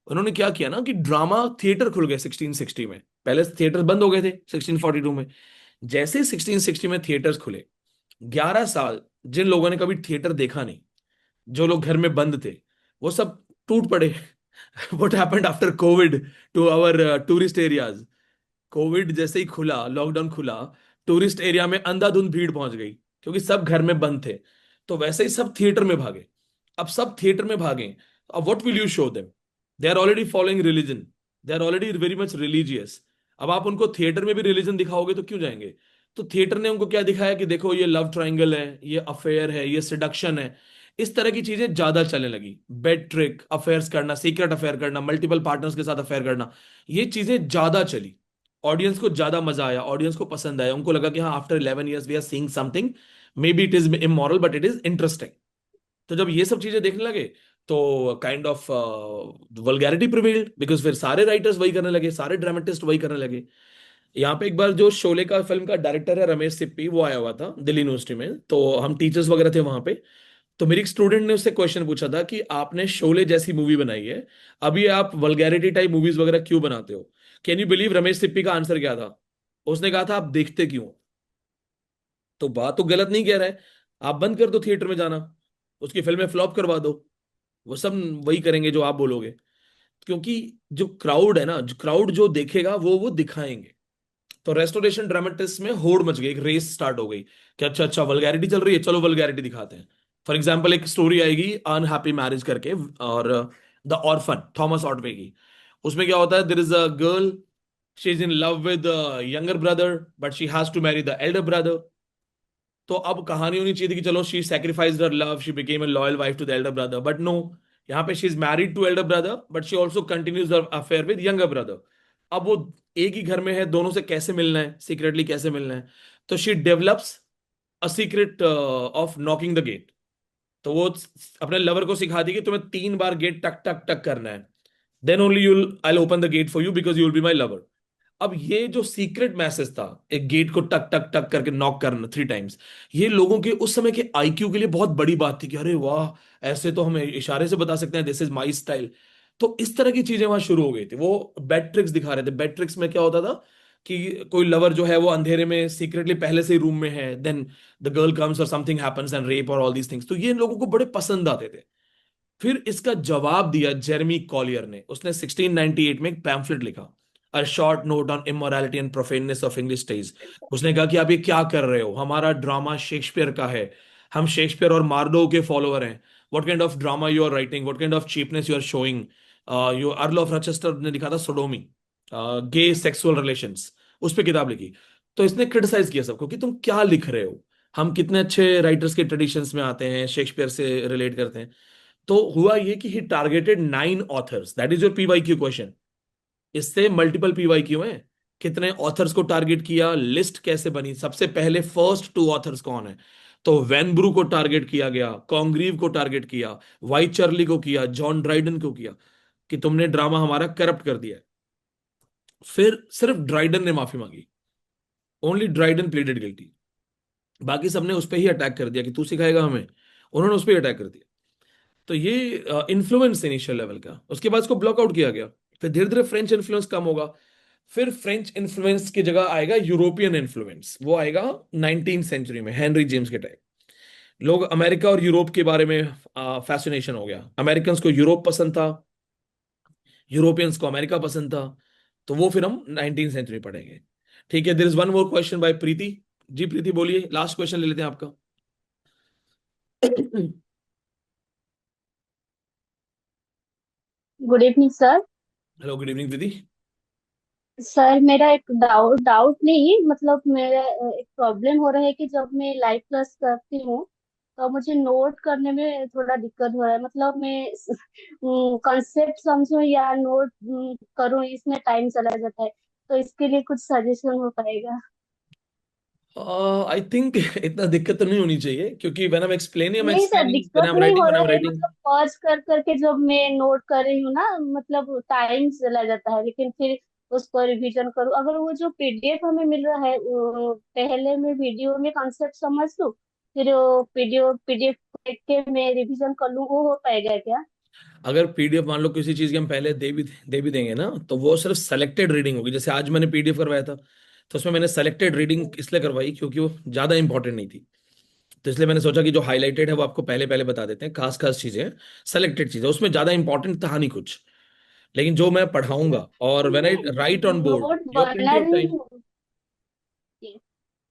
उन्होंने क्या किया ना कि ड्रामा थिएटर खुल गए 1660 में. पहले थिएटर बंद हो गए थे 1642 में. जैसे 1660 में थिएटर्स खुले, 11 साल जिन लोगों ने कभी थिएटर देखा नहीं, जो लोग घर में बंद थे, वो सब टूट पड़े. What happened after covid to our tourist areas? Covid जैसे ही खुला, लॉकडाउन खुला, टूरिस्ट एरिया में अंधाधुंध भीड़ पहुंच गई, क्योंकि सब घर में बंद थे. तो वैसे ही सब थिएटर में भागे. अब सब थिएटर में भागे, अब what will you show them? They are already following religion. They are already very much religious. अब आप उनको थिएटर में भी रिलीजन दिखाओगे तो क्यों जाएंगे? तो थिएटर ने उनको क्या दिखाया कि देखो ये लव ट्रायंगल है, ये अफेयर है, ये सिडक्शन है. इस तरह की चीजें ज्यादा चलने लगी. बेड ट्रिक, अफेयर्स करना, सीक्रेट अफेयर करना, मल्टीपल पार्टनर्स के साथ अफेयर करना, ये चीजें ज्यादा चली. ऑडियंस को ज्यादा मजा आया, ऑडियंस को पसंद आया. उनको लगा कि हाँ, after 11 years we are seeing something, maybe it is immoral but it is interesting. तो जब ये सब चीजें देखने लगे तो kind of vulgarity prevailed, because फिर सारे राइटर्स वही करने लगे, सारे ड्रामेटिस्ट वही करने लगे. यहाँ पे एक बार जो शोले का फिल्म का डायरेक्टर है रमेश सिप्पी, वो आया हुआ था दिल्ली यूनिवर्सिटी में. तो हम टीचर्स वगैरह थे वहां पे. तो मेरी एक स्टूडेंट ने उससे क्वेश्चन पूछा था कि आपने शोले जैसी मूवी बनाई है, अभी आप वल्गैरिटी टाइप मूवीज वगैरह क्यों बनाते हो? Can you believe Ramesh Sippy का आंसर क्या था? उसने कहा था, आप देखते क्यों? तो बात तो गलत नहीं कह रहा है, आप बंद कर दो थिएटर में जाना, उसकी फिल्में फ्लॉप करवा दो, वो सब वही करेंगे जो आप बोलोगे. क्योंकि जो क्राउड है ना, जो क्राउड जो देखेगा वो दिखाएंगे. तो रेस्टोरेशन ड्रामेटिस्ट में होड़ मच गई, एक रेस स्टार्ट हो गई कि अच्छा वल्गैरिटी चल रही है, चलो वल्गैरिटी दिखाते हैं. फॉर एग्जाम्पल एक स्टोरी आएगी अनहैप्पी मैरिज करके, और द ऑर्फन, थॉमस ऑटवे की. उसमें क्या होता है, there is a girl, she is in love with younger brother but she has to marry the elder brother. तो अब कहानी होनी चाहिए थी कि चलो she sacrificed her love, she became a loyal wife to the elder brother, but no, यहाँ पे she is married to elder brother but she also continues affair with younger brother. अब वो एक ही घर में है, दोनों से कैसे मिलना है, सीक्रेटली कैसे मिलना है, तो she develops a secret of knocking the gate. तो वो अपने लवर को सिखाती कि तुम्हें 3 बार गेट टक टक टक करना है, then only you'll I open the gate for you because you will be my lover. अब ये जो सीक्रेट मैसेज था, एक गेट को टक टक टक करके नॉक करना 3 टाइम्स, ये लोगों के उस समय के आईक्यू के लिए बहुत बड़ी बात थी कि अरे वाह, ऐसे तो हमें इशारे से बता सकते हैं, दिस इज माई स्टाइल। तो इस तरह की चीजें वहां शुरू हो गई थी। वो बेड ट्रिक्स दिखा रहे थे। बेड ट्रिक्स में क्या होता था कि कोई लवर जो है वो अंधेरे में सीक्रेटली पहले से ही रूम में है, देन द गर्ल कम्स और समथिंग हैपेंस एंड रेप और ऑल दीस थिंग्स। तो ये लोगों को बड़े पसंद आते थे। फिर इसका जवाब दिया जेरेमी कॉलियर ने। उसने 1698 में एक पैम्फलेट लिखा, a short note on immorality and profaneness of English stage. उसने कहा कि आप ये क्या कर रहे हो, हमारा ड्रामा शेक्सपियर का है, हम शेक्सपियर और मार्डो के फॉलोअर हैं। What kind of drama you are writing, what kind of cheapness you are showing. You earl of Rochester ने लिखा था सोडोमी, गे सेक्सुअल रिलेशंस, उस पर किताब लिखी। तो इसने क्रिटिसाइज किया सबको कि तुम क्या लिख रहे हो, हम कितने अच्छे राइटर्स के ट्रेडिशंस में आते हैं, शेक्सपियर से रिलेट करते हैं। तो हुआ ये कि he targeted 9 authors, that is your PYQ question. इससे मल्टीपल पीवाईक्यू हैं। कितने ऑथर्स को टारगेट किया, लिस्ट कैसे बनी, सबसे पहले फर्स्ट 2 ऑथर्स कौन है, तो वैनब्रू को टारगेट किया गया, कॉन्ग्रीव को टारगेट किया, वाइट चर्ली को किया, जॉन ड्राइडन को किया कि तुमने ड्रामा हमारा करप्ट कर दिया है। फिर सिर्फ ड्राइडन ने माफी मांगी, ओनली ड्राइडन प्लीडेड गिल्टी, बाकी सबने उस पर ही अटैक कर दिया कि तू सिखाएगा हमें, उन्होंने उस पर अटैक कर दिया। तो ये इन्फ्लुएंस इनिशियल लेवल का। उसके बाद इसको ब्लॉकआउट किया गया। फिर धीरे धीरे फ्रेंच इन्फ्लुएंस कम होगा, फिर फ्रेंच इन्फ्लुएंस की जगह आएगा यूरोपियन इन्फ्लुएंस। वो आएगा 19th सेंचुरी में, हेनरी जेम्स के टाइम। लोग अमेरिका और यूरोप के बारे में फैसिनेशन हो गया। अमेरिकन को यूरोप पसंद था, यूरोपियंस को अमेरिका पसंद था। तो वो फिर हम 19th सेंचुरी पढ़ेंगे। ठीक है, there is one more question by Preeti ji. Preeti बोलिए, लास्ट क्वेश्चन ले लेते हैं आपका। Good evening sir. Hello, good evening Preeti. Sir मेरा एक डाउट नहीं, मतलब मेरा एक प्रॉब्लम हो रहा है कि जब मैं लाइव क्लास करती हूँ तो मुझे नोट करने में थोड़ा दिक्कत हो रहा है। मतलब मैं कंसेप्ट समझूं या नोट करूं, इसमें टाइम चला जाता है। तो इसके लिए कुछ सजेशन हो पाएगा? आई थिंक इतना दिक्कत तो नहीं होनी चाहिए, क्योंकि when I am explaining, I am नहीं सर, एक्सप्लेनिंग, व्हेन दिक्कत आई एम नहीं हो राइटिंग, व्हेन रहा आई एम है, राइटिंग। मतलब पॉज कर करके जब मैं नोट कर रही हूँ ना, मतलब टाइम चला जाता है, लेकिन फिर उसको रिवीजन करूँ। अगर वो जो पीडीएफ हमें मिल रहा है, पहले मैं वीडियो में कॉन्सेप्ट समझ लूँ, फिर वो पीडीएफ देख के मैं रिवीजन कर लूँ, वो हो पाएगा क्या? अगर पीडीएफ मान लो किसी चीज की हम पहले दे भी देंगे ना, तो वो सिर्फ सेलेक्टेड रीडिंग होगी। जैसे आज मैंने पीडीएफ करवाया था, तो उसमें मैंने सेलेक्टेड रीडिंग इसलिए करवाई क्योंकि वो ज्यादा इंपॉर्टेंट नहीं थी। तो इसलिए मैंने सोचा कि जो हाईलाइटेड है वो आपको पहले पहले बता देते हैं, खास खास चीजें, सेलेक्टेड चीजें, उसमें ज्यादा इंपॉर्टेंट था नहीं कुछ। लेकिन जो मैं पढ़ाऊंगा, और when I right on board, note you have बना प्लेंटी ऑफ रही टाइम। हूँ,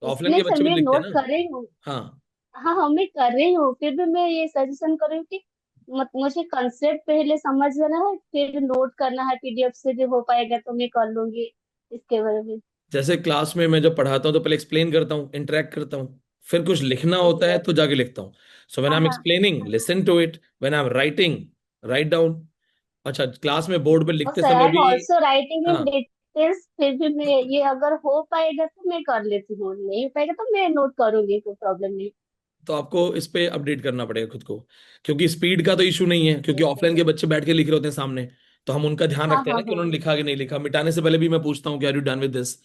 ऑफलाइन इसमें के सर बच्चे भी मैं लिखते हैं नोट ना। कर रही हूँ। हाँ, हाँ हाँ, मैं कर रही हूँ, फिर भी मैं ये सजेशन कर रही हूँ कि मुझे कंसेप्ट पहले समझ लेना है, फिर नोट करना है। पीडीएफ से जो हो पाएगा तो मैं कर लूंगी इसके बारे में। जैसे क्लास में मैं जब पढ़ाता हूँ तो पहले एक्सप्लेन करता हूँ, इंटरेक्ट करता हूँ, फिर कुछ लिखना होता है तो जाके लिखता हूँ। सो व्हेन आई हाँ एम हाँ। Explaining, listen to it, when I am writing, write down. अच्छा, क्लास में बोर्ड पे और लिखते सर, आई समय एम भी। ऑल्सो राइटिंग इन हाँ, डिटेल्स, फिर भी मैं ये अगर हो पाएगा तो मैं कर लेती हूँ, नहीं हो पाएगा तो मैं नोट करूंगी, कोई प्रॉब्लम नहीं। तो आपको इस पे अपडेट करना पड़ेगा खुद को, क्योंकि स्पीड का तो इशू नहीं है, क्योंकि यस सर। ऑफलाइन के बच्चे बैठ के लिख रहे होते हैं सामने। तो हम उनका ध्यान हाँ रखते हैं हाँ ना कि हाँ। उन्होंने लिखा कि नहीं लिखा। मिटाने से पहले भी मैं पूछता हूँ कि are you done with this.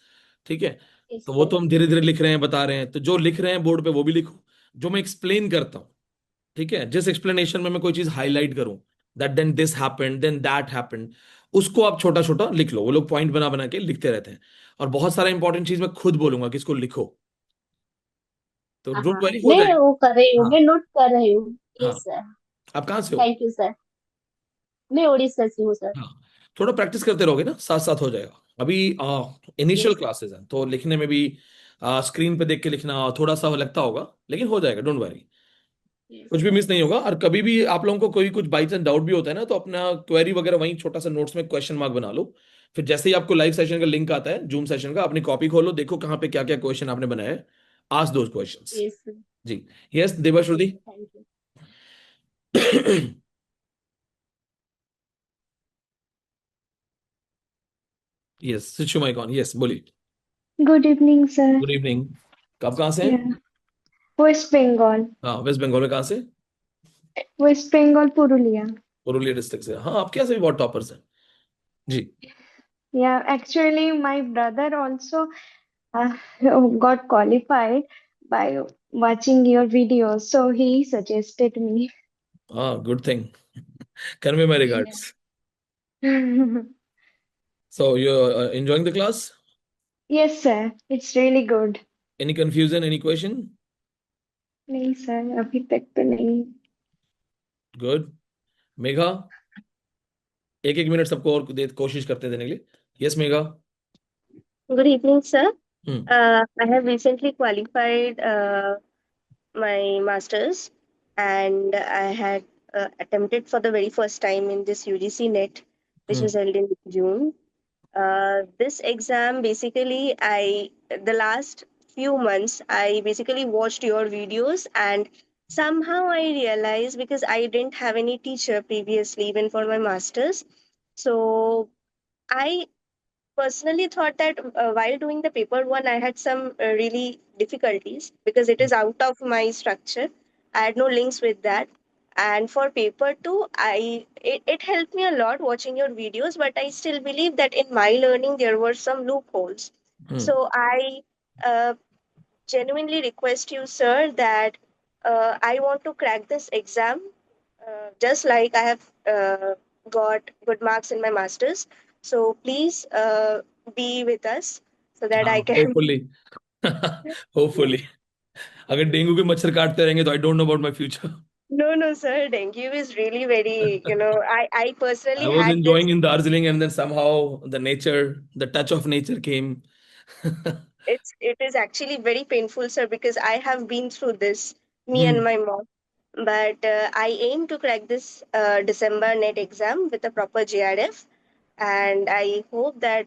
ठीक है, यस तो वो सर। तो हम धीरे धीरे लिख रहे हैं, बता रहे हैं। तो जो लिख रहे हैं बोर्ड पे वो भी लिखो, जो मैं एक्सप्लेन करता हूँ। ठीक है, जिस एक्सप्लेनेशन में मैं कोई चीज हाईलाइट करूं, that then this happened, then that happened, उसको आप छोटा छोटा लिख लो। वो लोग पॉइंट बना बना के लिखते रहते हैं। और बहुत सारा इंपॉर्टेंट चीज मैं खुद बोलूंगा कि इसको लिखो, तो हाँ डोंट हाँ, वरी, हो मैं जाएगा। वो कर रही हूँ, हाँ मैं नोट कर रही हूँ। हाँ। Yes sir. आप कहाँ से हो? Thank you sir. मैं उड़ीसा से हूँ सर। हाँ, थोड़ा प्रैक्टिस करते रहोगे ना, साथ साथ हो जाएगा। अभी इनिशियल यस क्लासेस हैं, तो लिखने में भी स्क्रीन पे देख के लिखना थोड़ा सा लगता होगा, लेकिन हो जाएगा, डोंट वरी। यस कुछ भी सर। मिस नहीं होगा। और कभी भी आप लोगों को कोई कुछ बाई चांस डाउट भी होता है ना, तो अपना क्वेरी वगैरह वहीं छोटा सा नोट्स में क्वेश्चन मार्क बना लो। फिर जैसे ही आपको लाइव सेशन का लिंक आता है, जूम सेशन का, अपनी कॉपी खोलो, देखो कहाँ पे क्या क्या क्वेश्चन आपने बनाया है, ask those questions. Yes sir. जी। Yes, Devashruti. Thank you. Yes, switch your mic on. Yes, बोलिए. Good evening, sir. Good evening. कब कहाँ से हैं? Yeah. West Bengal. हाँ, वेस्ट बंगाल में कहाँ से? West Bengal, Purulia. Purulia district से. हाँ, आपके यहाँ से भी बहुत टॉपर्स हैं. जी. Yeah, actually, my brother also got qualified by watching your videos, so he suggested me. Ah, good thing. Convey my regards. So you're enjoying the class? Yes, sir. It's really good. Any confusion? Any question? नहीं sir, अभी तक तो नहीं. Good. Megha, एक minute सबको और कोशिश करते हैं देने के लिए. Yes, Megha. Good evening, sir. Hmm. I have recently qualified my master's, and I had attempted for the very first time in this UGC NET, which was held in June. This exam, basically, the last few months, I basically watched your videos, and somehow I realized, because I didn't have any teacher previously, even for my master's, so I personally thought that while doing the paper one, I had some really difficulties because it is out of my structure. I had no links with that. And for paper two, it helped me a lot watching your videos, but I still believe that in my learning there were some loopholes. So I genuinely request you, sir, that I want to crack this exam just like I have got good marks in my master's. So please be with us so that I can. Hopefully. Hopefully. अगर dengue के मच्छर काटते रहेंगे तो I don't know about my future. No, sir. Dengue is really very, I personally I was had enjoying this. in Darjeeling, and then somehow the touch of nature came. It is actually very painful, sir, because I have been through this, me and my mom. But I aim to crack this December NET exam with a proper JRF, and I hope that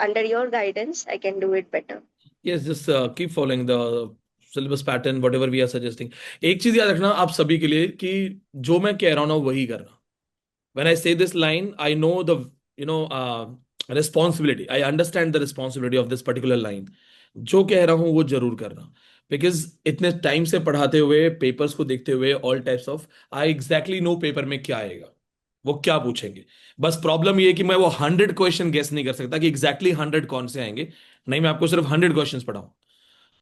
under your guidance, I can do it better. Yes, just keep following the syllabus pattern, whatever we are suggesting. एक चीज याद रखना आप सभी के लिए कि जो मैं कह रहा हूँ ना वही करना. When I say this line, I know the responsibility. I understand the responsibility of this particular line. जो कह रहा हूँ वो जरूर करना. Because इतने टाइम से पढ़ाते हुए पेपर्स को देखते हुए all types of I exactly know paper में क्या आएगा, वो क्या पूछेंगे. बस प्रॉब्लम ये कि मैं वो 100 क्वेश्चन गेस नहीं कर सकता कि एग्जैक्टली 100 कौन से आएंगे. नहीं, मैं आपको सिर्फ 100 क्वेश्चंस पढ़ाऊं,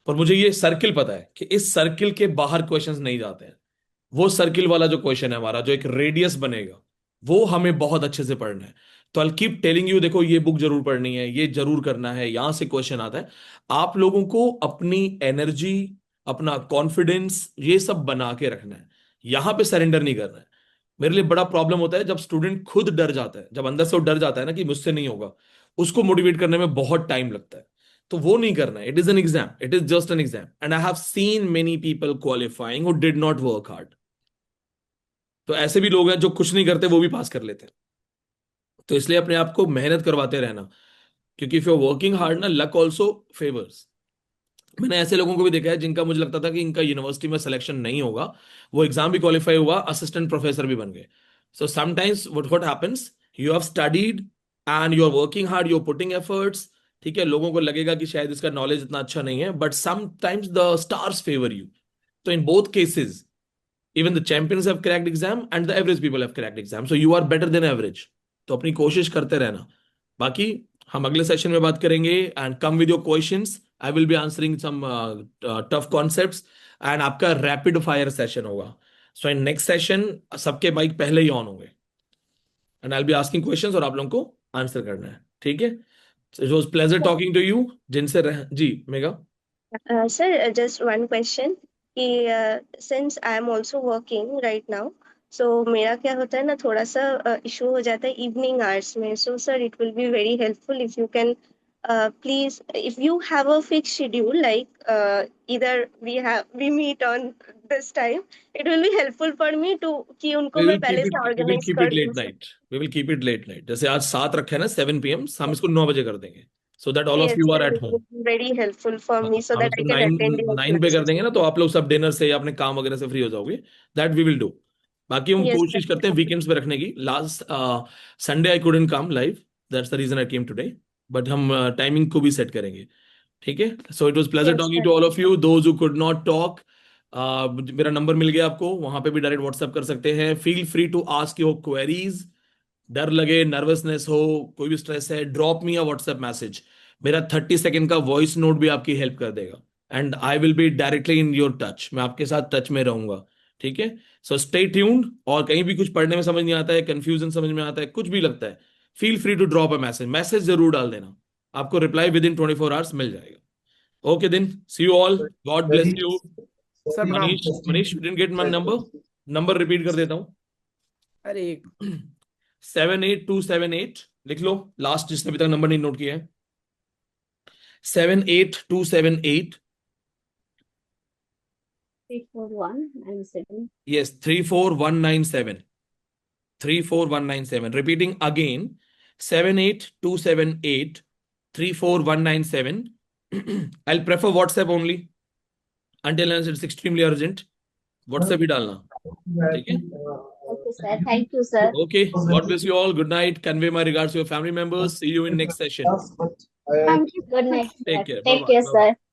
पर मुझे ये सर्किल पता है कि इस सर्किल के बाहर क्वेश्चंस नहीं जाते हैं. वो सर्किल वाला जो क्वेश्चन है हमारा, जो एक रेडियस बनेगा, वो हमें बहुत अच्छे से पढ़ना है. तो आई कीप टेलिंग यू, देखो ये बुक जरूर पढ़नी है, ये जरूर करना है, यहां से क्वेश्चन आता है. आप लोगों को अपनी एनर्जी, अपना कॉन्फिडेंस, ये सब बना के रखना है. यहां पे सरेंडर नहीं करना है. मेरे लिए बड़ा प्रॉब्लम होता है जब स्टूडेंट खुद डर जाता है, जब अंदर से वो डर जाता है ना कि मुझसे नहीं होगा, उसको मोटिवेट करने में बहुत टाइम लगता है. तो वो नहीं करना है. It is an exam, it is just an exam, and I have seen many people qualifying who did not work hard. तो ऐसे भी लोग हैं जो कुछ नहीं करते वो भी पास कर लेते हैं. तो इसलिए अपने आप को मेहनत करवाते रहना, क्योंकि if you are working hard ना, लक ऑल्सो फेवर्स. मैंने ऐसे लोगों को भी देखा है जिनका मुझे लगता था कि इनका यूनिवर्सिटी में सिलेक्शन नहीं होगा, वो एग्जाम भी क्वालिफाई हुआ, असिस्टेंट प्रोफेसर भी बन गए. So sometimes what happens, you have studied and you are working hard, you are putting efforts. ठीक है, लोगों को लगेगा कि शायद इसका नॉलेज इतना अच्छा नहीं है, but sometimes the stars favour you. तो in both cases even the champions have cracked exam and the average people have cracked exam, so you are better than average. तो अपनी कोशिश करते रहना. बाकी हम अगले सेशन में बात करेंगे, and come with your questions. I will be answering some tough concepts, and आपका rapid fire session होगा. So in next session सबके माइक पहले ही ऑन होंगे, and I'll be asking questions और आप लोगों को आंसर करना है. ठीक है? So it was pleasure talking to you. जिनसे जी मेगा. Sir, just one question. कि since I am also working right now, so मेरा क्या होता है ना, थोड़ा सा इशू हो जाता है इवनिंग आवर्स में. So sir, it will be very helpful if you can please, if you have a fix schedule, like either we meet on this time, it will be helpful for me to कि उनको मैं पहले से organise कर दूं. We will keep it late night. जैसे आज 7 रखे हैं ना 7 PM, हम इसको 9 बजे कर देंगे. So that all of Yes, you are sir, at it home. will be very helpful for me so हम that I इसको can attend your 9 पे कर classes. देंगे ना, तो आप लोग सब डिनर से या अपने काम वगैरह से फ्री हो जाओगे. That we will do. बाकी हम Yes, कोशिश करते हैं वीकेंड्स पे रखने की. Last Sunday I couldn't come live. That's the reason I came today. But हम टाइमिंग को भी सेट करेंगे, ठीक है? So it was pleasure Yes, talking sir. To all of you, those who could not talk. मेरा number मिल गया आपको, वहां पे भी डायरेक्ट व्हाट्सएप कर सकते हैं। Feel free to ask your queries. डर लगे, नर्वसनेस हो, कोई भी स्ट्रेस है, drop me a WhatsApp message. मेरा 30 सेकंड का वॉइस नोट भी आपकी हेल्प कर देगा, and I will be directly in your touch. मैं आपके साथ टच में रहूंगा, ठीक है? So stay tuned. और कहीं भी कुछ पढ़ने में समझ नहीं आता है, कंफ्यूजन समझ में आता है, कुछ भी लगता है, feel free to drop a message. Message जरूर डाल देना, आपको रिप्लाई विद इन 24 आवर्स मिल जाएगा। Okay then, see you all. God bless you. Sir प्रणाम। Manish, you didn't get my number. Number repeat कर देता हूँ। अरे 78278 लिख लो, लास्ट जिसने अभी तक नंबर नहीं नोट किया है। 78278 34197. yes 34197 34197 repeating again 78278 34197 I'll prefer WhatsApp only until unless it's extremely urgent. WhatsApp ही डालना, ठीक है? Okay, sir. Thank you, sir. Okay, God bless you all. Good night. Convey my regards to your family members. See you in next session. Thank you. Good night, sir. Take care. Take Bye-bye. care, Bye-bye. sir.